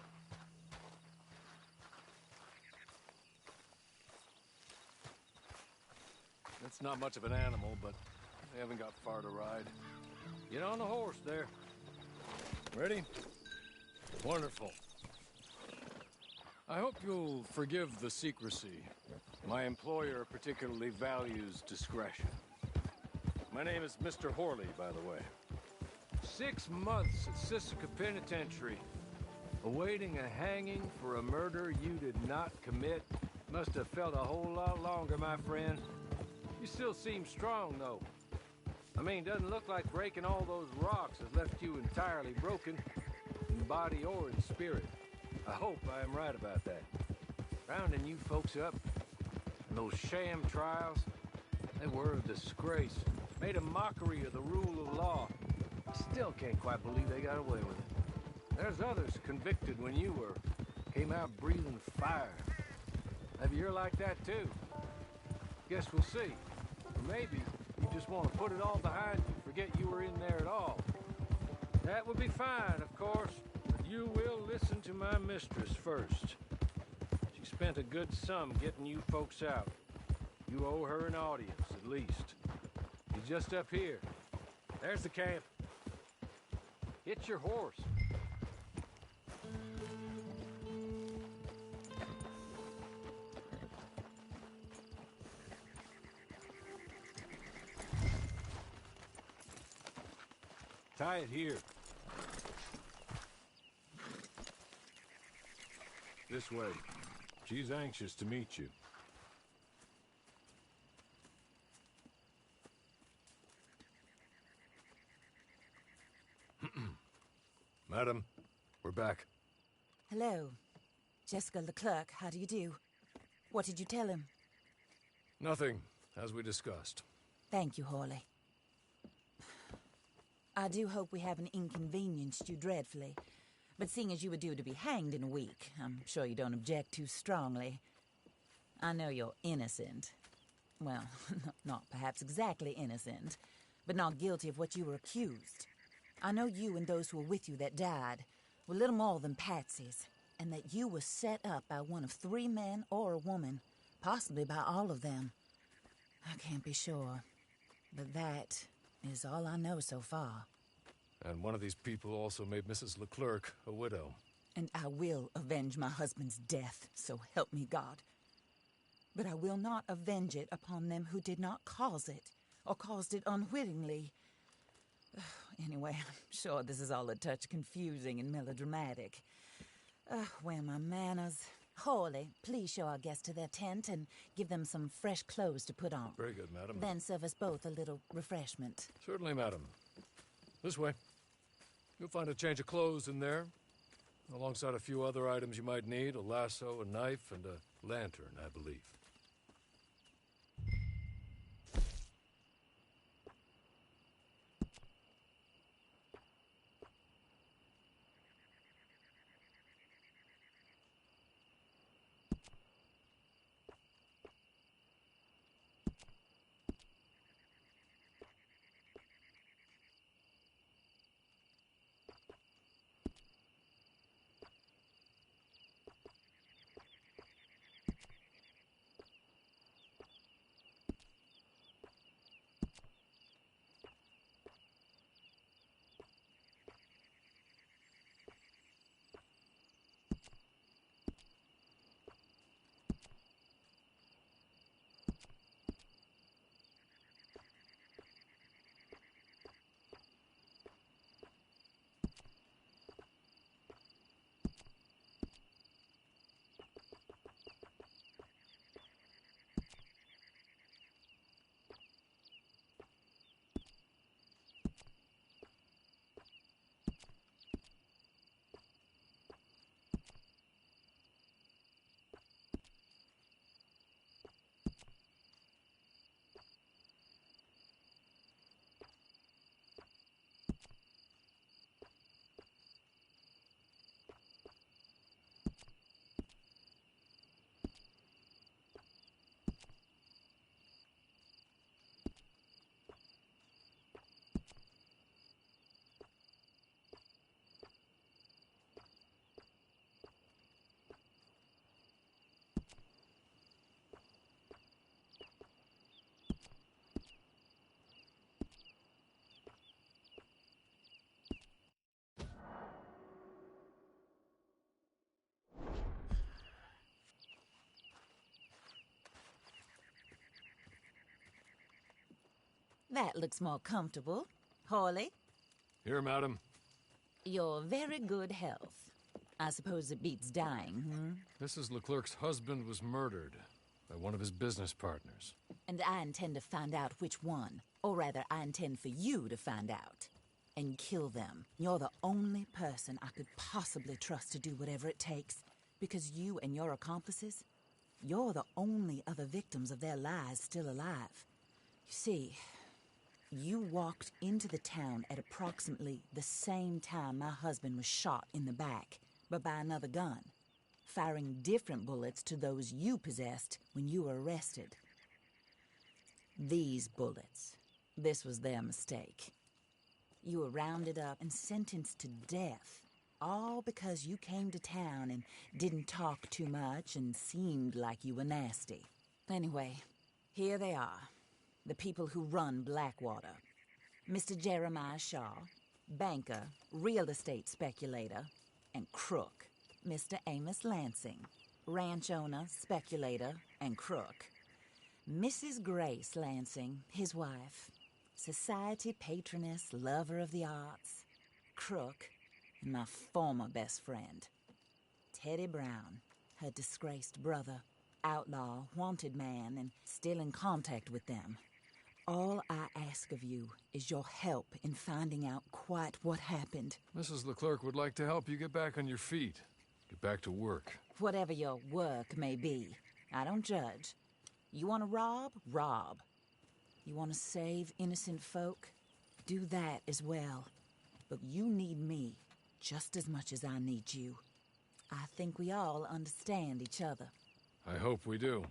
It's not much of an animal, but they haven't got far to ride. Get on the horse there. Ready? Wonderful. I hope you'll forgive the secrecy. My employer particularly values discretion. My name is Mr. Horley, by the way. 6 months at Sisika Penitentiary, awaiting a hanging for a murder you did not commit. Must have felt a whole lot longer, my friend. You still seem strong, though. I mean, doesn't look like breaking all those rocks has left you entirely broken, in body or in spirit. I hope I am right about that. Rounding you folks up, and those sham trials, they were a disgrace. Made a mockery of the rule of law. I still can't quite believe they got away with it. There's others convicted when you were. Came out breathing fire. Maybe you're like that too. Guess we'll see. Or maybe you just want to put it all behind you, forget you were in there at all. That would be fine, of course, but you will listen to my mistress first. She spent a good sum getting you folks out. You owe her an audience, at least. He's just up here. There's the camp. Hit your horse. Tie it here. This way. She's anxious to meet you. Madam, we're back. Hello. Jessica Leclerc, how do you do? What did you tell him? Nothing, as we discussed. Thank you, Hawley. I do hope we haven't inconvenienced you dreadfully. But seeing as you were due to be hanged in a week, I'm sure you don't object too strongly. I know you're innocent. Well, not perhaps exactly innocent, but not guilty of what you were accused. I know you and those who were with you that died were little more than patsies, and that you were set up by one of 3 men or a woman, possibly by all of them. I can't be sure, but that is all I know so far. And one of these people also made Mrs. Leclerc a widow. And I will avenge my husband's death, so help me God. But I will not avenge it upon them who did not cause it, or caused it unwittingly. Anyway, I'm sure this is all a touch confusing and melodramatic. Where are my manners? Hawley, please show our guests to their tent and give them some fresh clothes to put on. Very good, madam. Then serve us both a little refreshment. Certainly, madam. This way. You'll find a change of clothes in there, alongside a few other items you might need, a lasso, a knife, and a lantern, I believe. That looks more comfortable. Hawley? Here, madam. Your very good health. I suppose it beats dying, hmm? Mrs. Leclerc's husband was murdered. by one of his business partners. And I intend to find out which one. Or rather, I intend for you to find out. And kill them. You're the only person I could possibly trust to do whatever it takes. Because you and your accomplices, you're the only other victims of their lies still alive. You see, you walked into the town at approximately the same time my husband was shot in the back, but by another gun, firing different bullets to those you possessed when you were arrested. These bullets, this was their mistake. You were rounded up and sentenced to death, all because you came to town and didn't talk too much and seemed like you were nasty. Anyway, here they are. The people who run Blackwater. Mr. Jeremiah Shaw, banker, real estate speculator, and crook. Mr. Amos Lansing, ranch owner, speculator, and crook. Mrs. Grace Lansing, his wife, society patroness, lover of the arts, crook, and my former best friend. Teddy Brown, her disgraced brother, outlaw, wanted man, and still in contact with them. All I ask of you is your help in finding out quite what happened. Mrs. Leclerc would like to help you get back on your feet. Get back to work. Whatever your work may be, I don't judge. You want to rob? Rob. You want to save innocent folk? Do that as well. But you need me just as much as I need you. I think we all understand each other. I hope we do.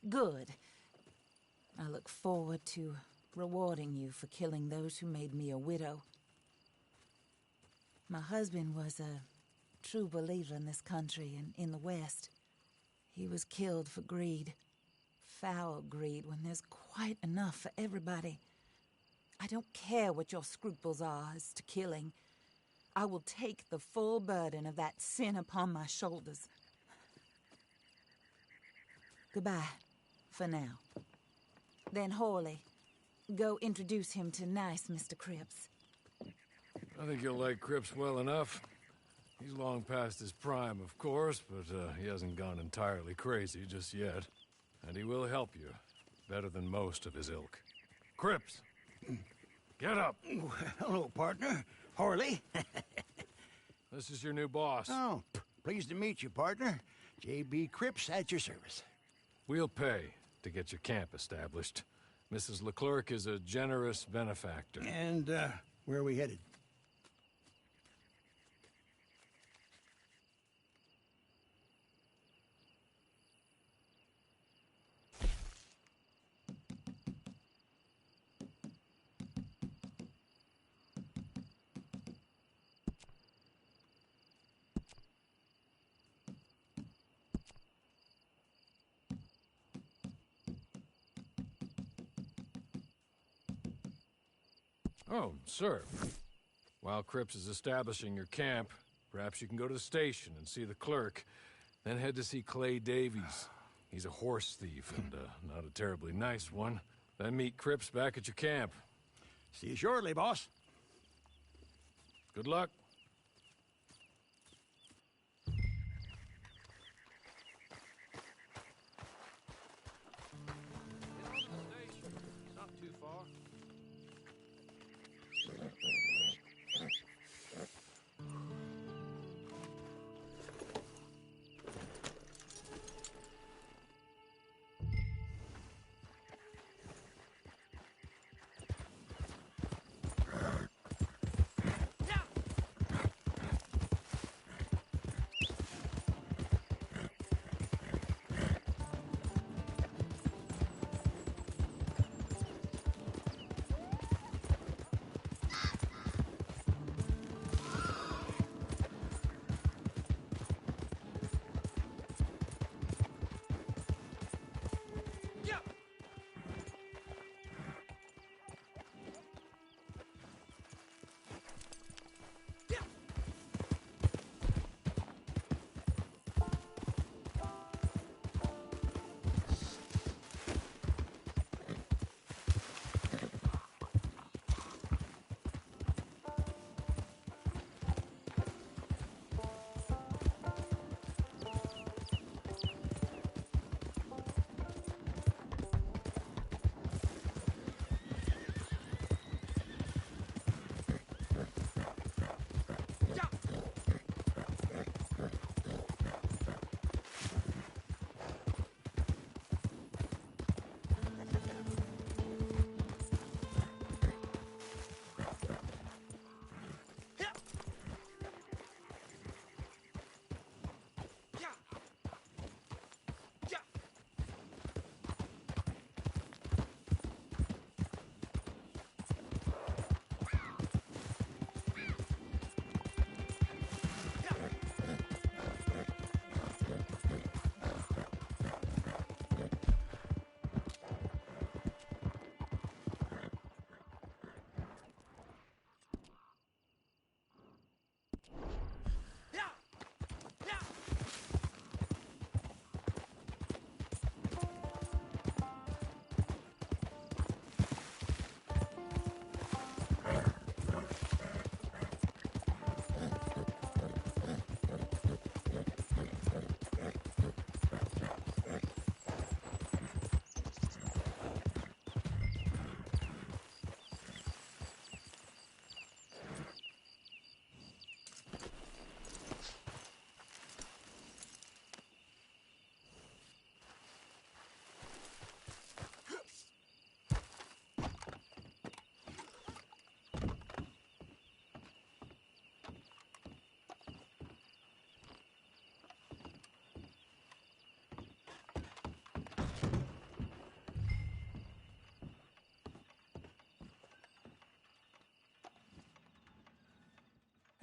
Good. I look forward to rewarding you for killing those who made me a widow. My husband was a true believer in this country and in the West. He was killed for greed. Foul greed when there's quite enough for everybody. I don't care what your scruples are as to killing. I will take the full burden of that sin upon my shoulders. Goodbye, for now. Then Hawley, go introduce him to nice Mr. Cripps. I think you'll like Cripps well enough. He's long past his prime, of course, but he hasn't gone entirely crazy just yet. And he will help you, better than most of his ilk. Cripps! Get up! Hello, partner. Harley. This is your new boss. Oh, pleased to meet you, partner. J.B. Cripps at your service. We'll pay to get your camp established. Mrs. Leclerc is a generous benefactor. And, where are we headed? Oh, sir. While Cripps is establishing your camp, perhaps you can go to the station and see the clerk, then head to see Clay Davies. He's a horse thief, and not a terribly nice one. Then meet Cripps back at your camp. See you shortly, boss. Good luck. Not too far.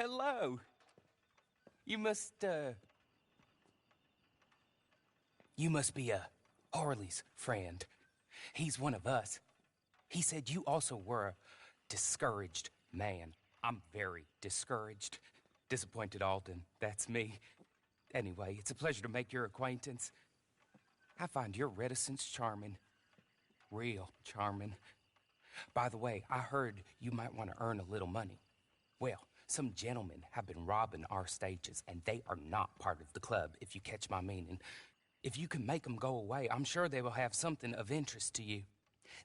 Hello. You must be Harley's friend. He's one of us. He said you also were a discouraged man. I'm very discouraged. Disappointed Alden, that's me. Anyway, it's a pleasure to make your acquaintance. I find your reticence charming. Real charming. By the way, I heard you might want to earn a little money. Well, some gentlemen have been robbing our stages, and they are not part of the club, if you catch my meaning. If you can make them go away, I'm sure they will have something of interest to you.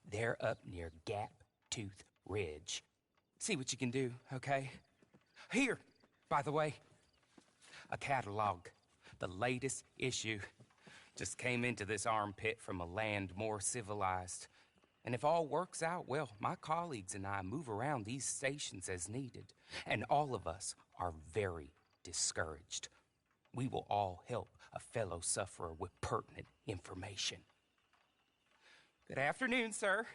They're up near Gap Tooth Ridge. See what you can do, okay? Here, by the way, a catalog. The latest issue. Just came into this armpit from a land more civilized. And if all works out, well, my colleagues and I move around these stations as needed. And all of us are very discouraged. We will all help a fellow sufferer with pertinent information. Good afternoon, sir.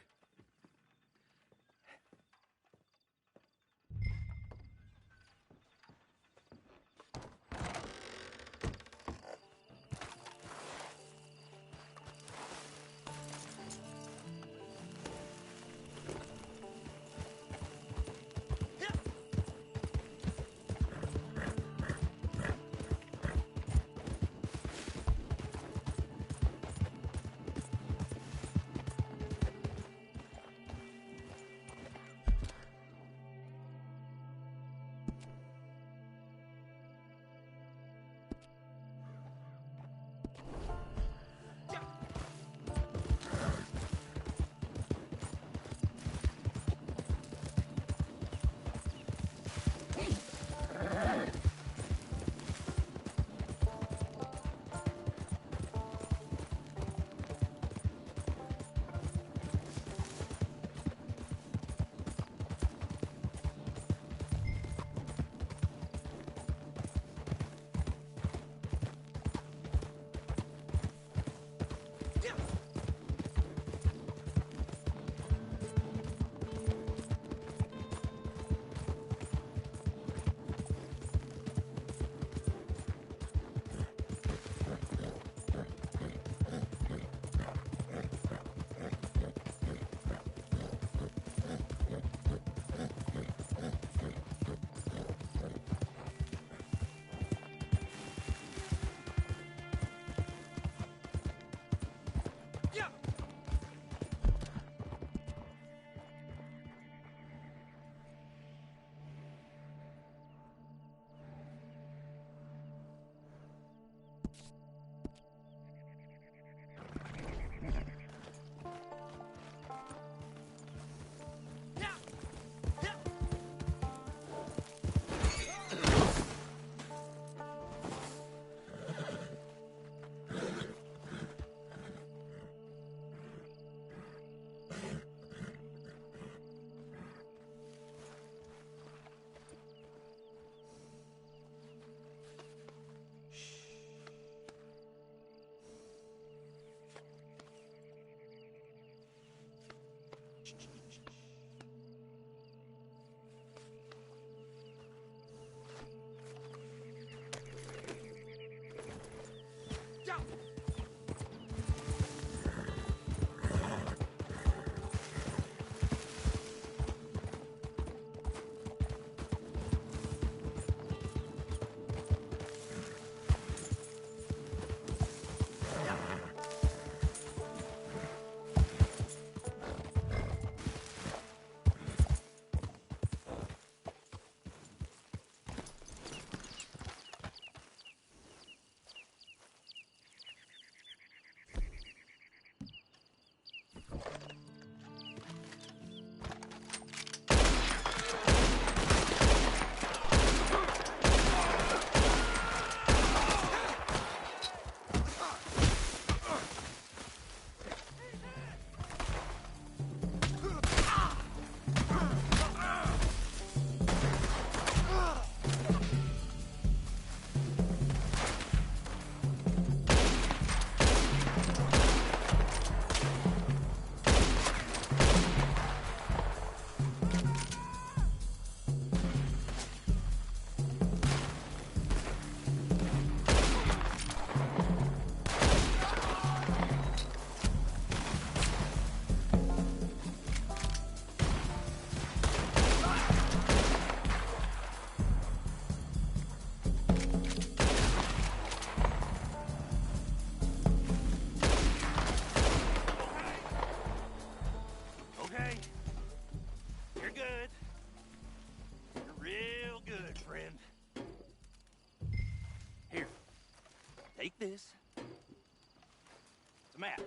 Take this. It's a map.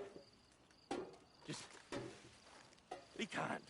Just be kind.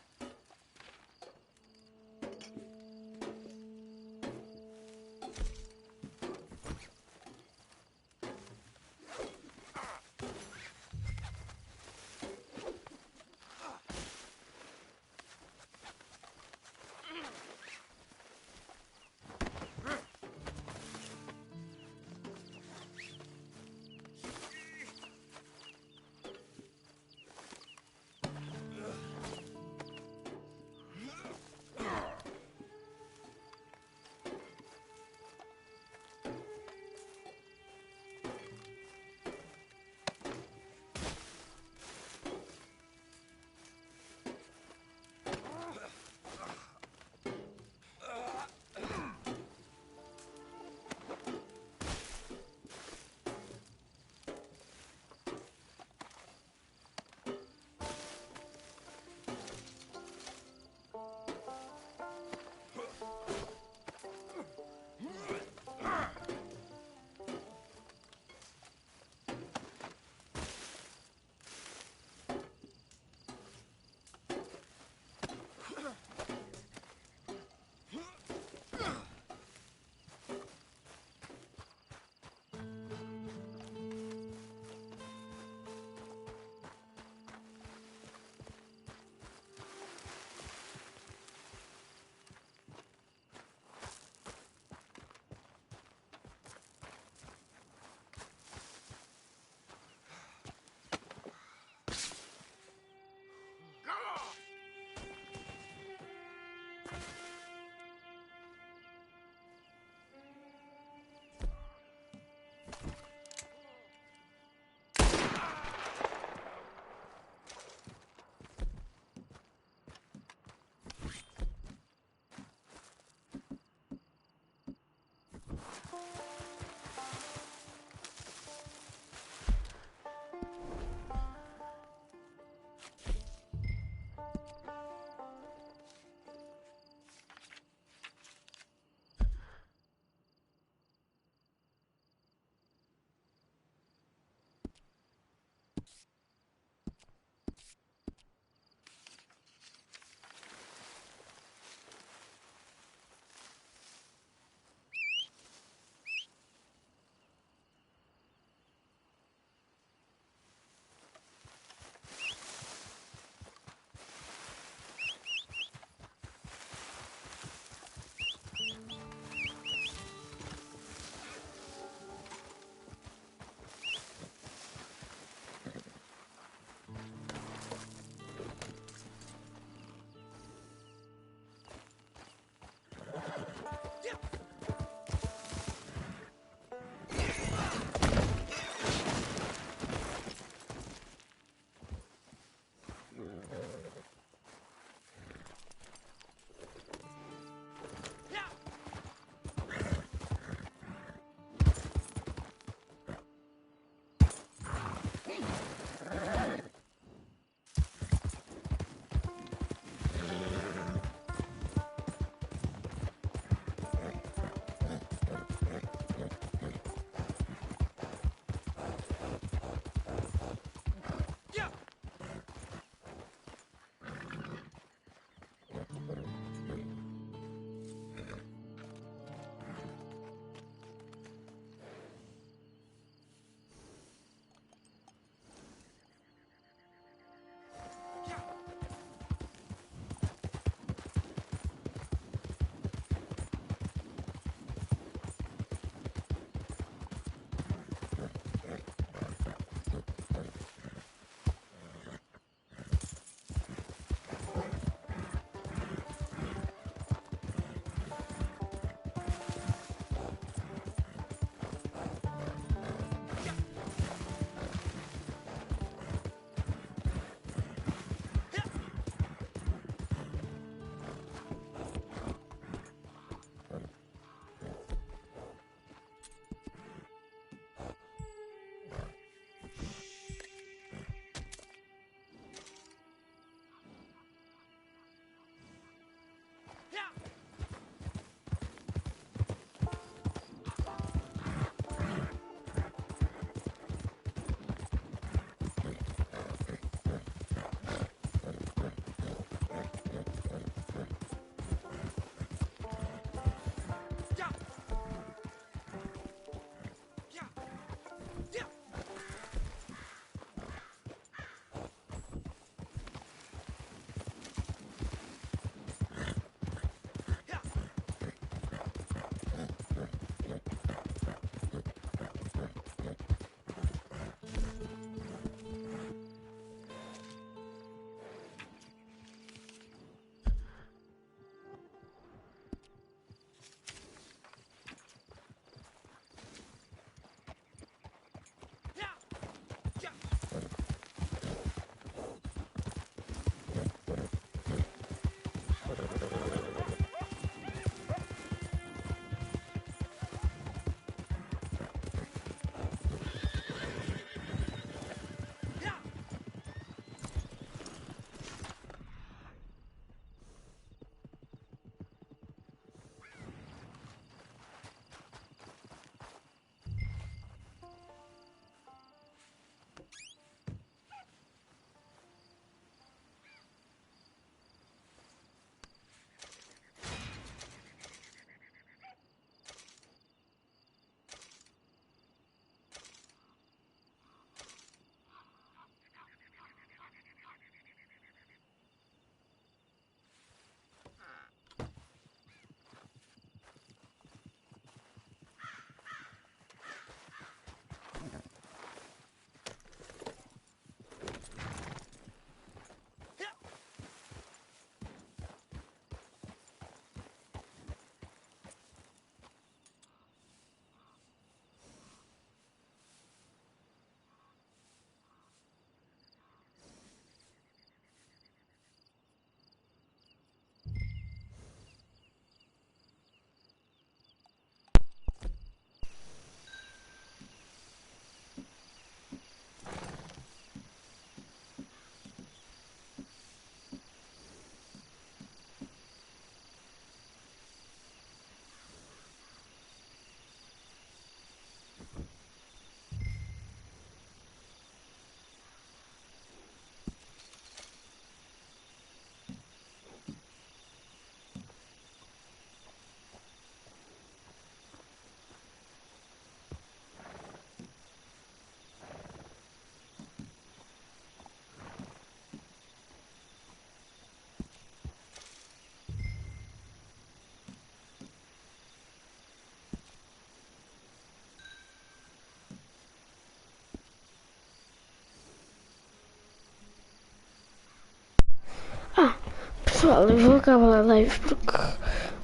Pessoal, eu vou acabar a live porque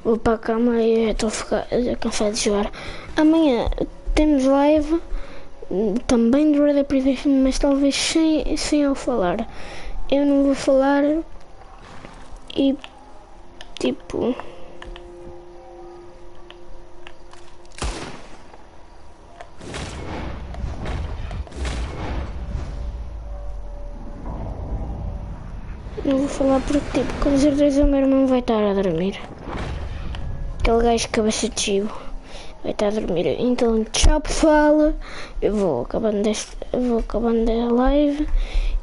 vou para a cama e estou cansado de jogar. Amanhã temos live também do Red Dead Redemption, mas talvez sem eu falar. Eu não vou falar e tipo... Não vou falar porque, tipo, com certeza o meu irmão vai estar a dormir. Aquele gajo cabeça de chivo vai estar a dormir. Então, tchau pessoal. Eu vou acabando a live.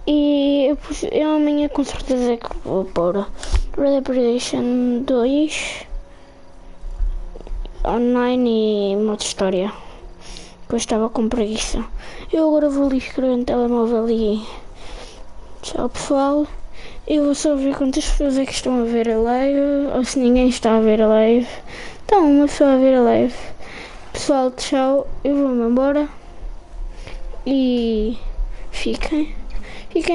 E eu amanhã com certeza que vou pôr Red Dead Redemption 2 online e modo história. Que eu estava com preguiça. Eu agora vou ali escrever no telemóvel e... Tchau pessoal. Eu vou só ver quantas pessoas é que estão a ver a live, ou se ninguém está a ver a live. Então, uma pessoa a ver a live. Pessoal, tchau, eu vou-me embora. E fiquem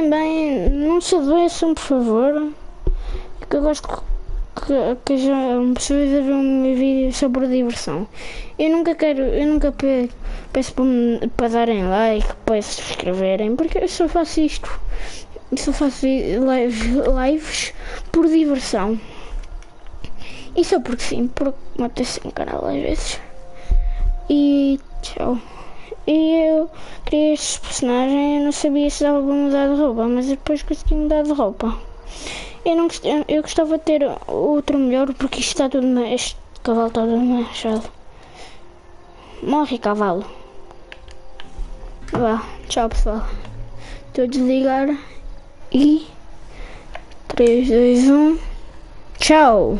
bem, não se adoeçam, por favor. Que eu gosto que já pessoas a ver o meu vídeo só por diversão. Eu nunca peço para darem like, para se inscreverem, porque eu só faço isto. Eu só faço lives por diversão. E só porque sim, porque matei-se em canal às vezes. E tchau. E eu criei este personagem, eu não sabia se dava para mudar de roupa, mas depois consegui mudar de roupa. Eu gostava de ter outro melhor, porque isto está tudo... Este cavalo está tudo manchado. Morre, cavalo. Vá, tchau pessoal. Estou a desligar. E 3, 2, 1, tchau!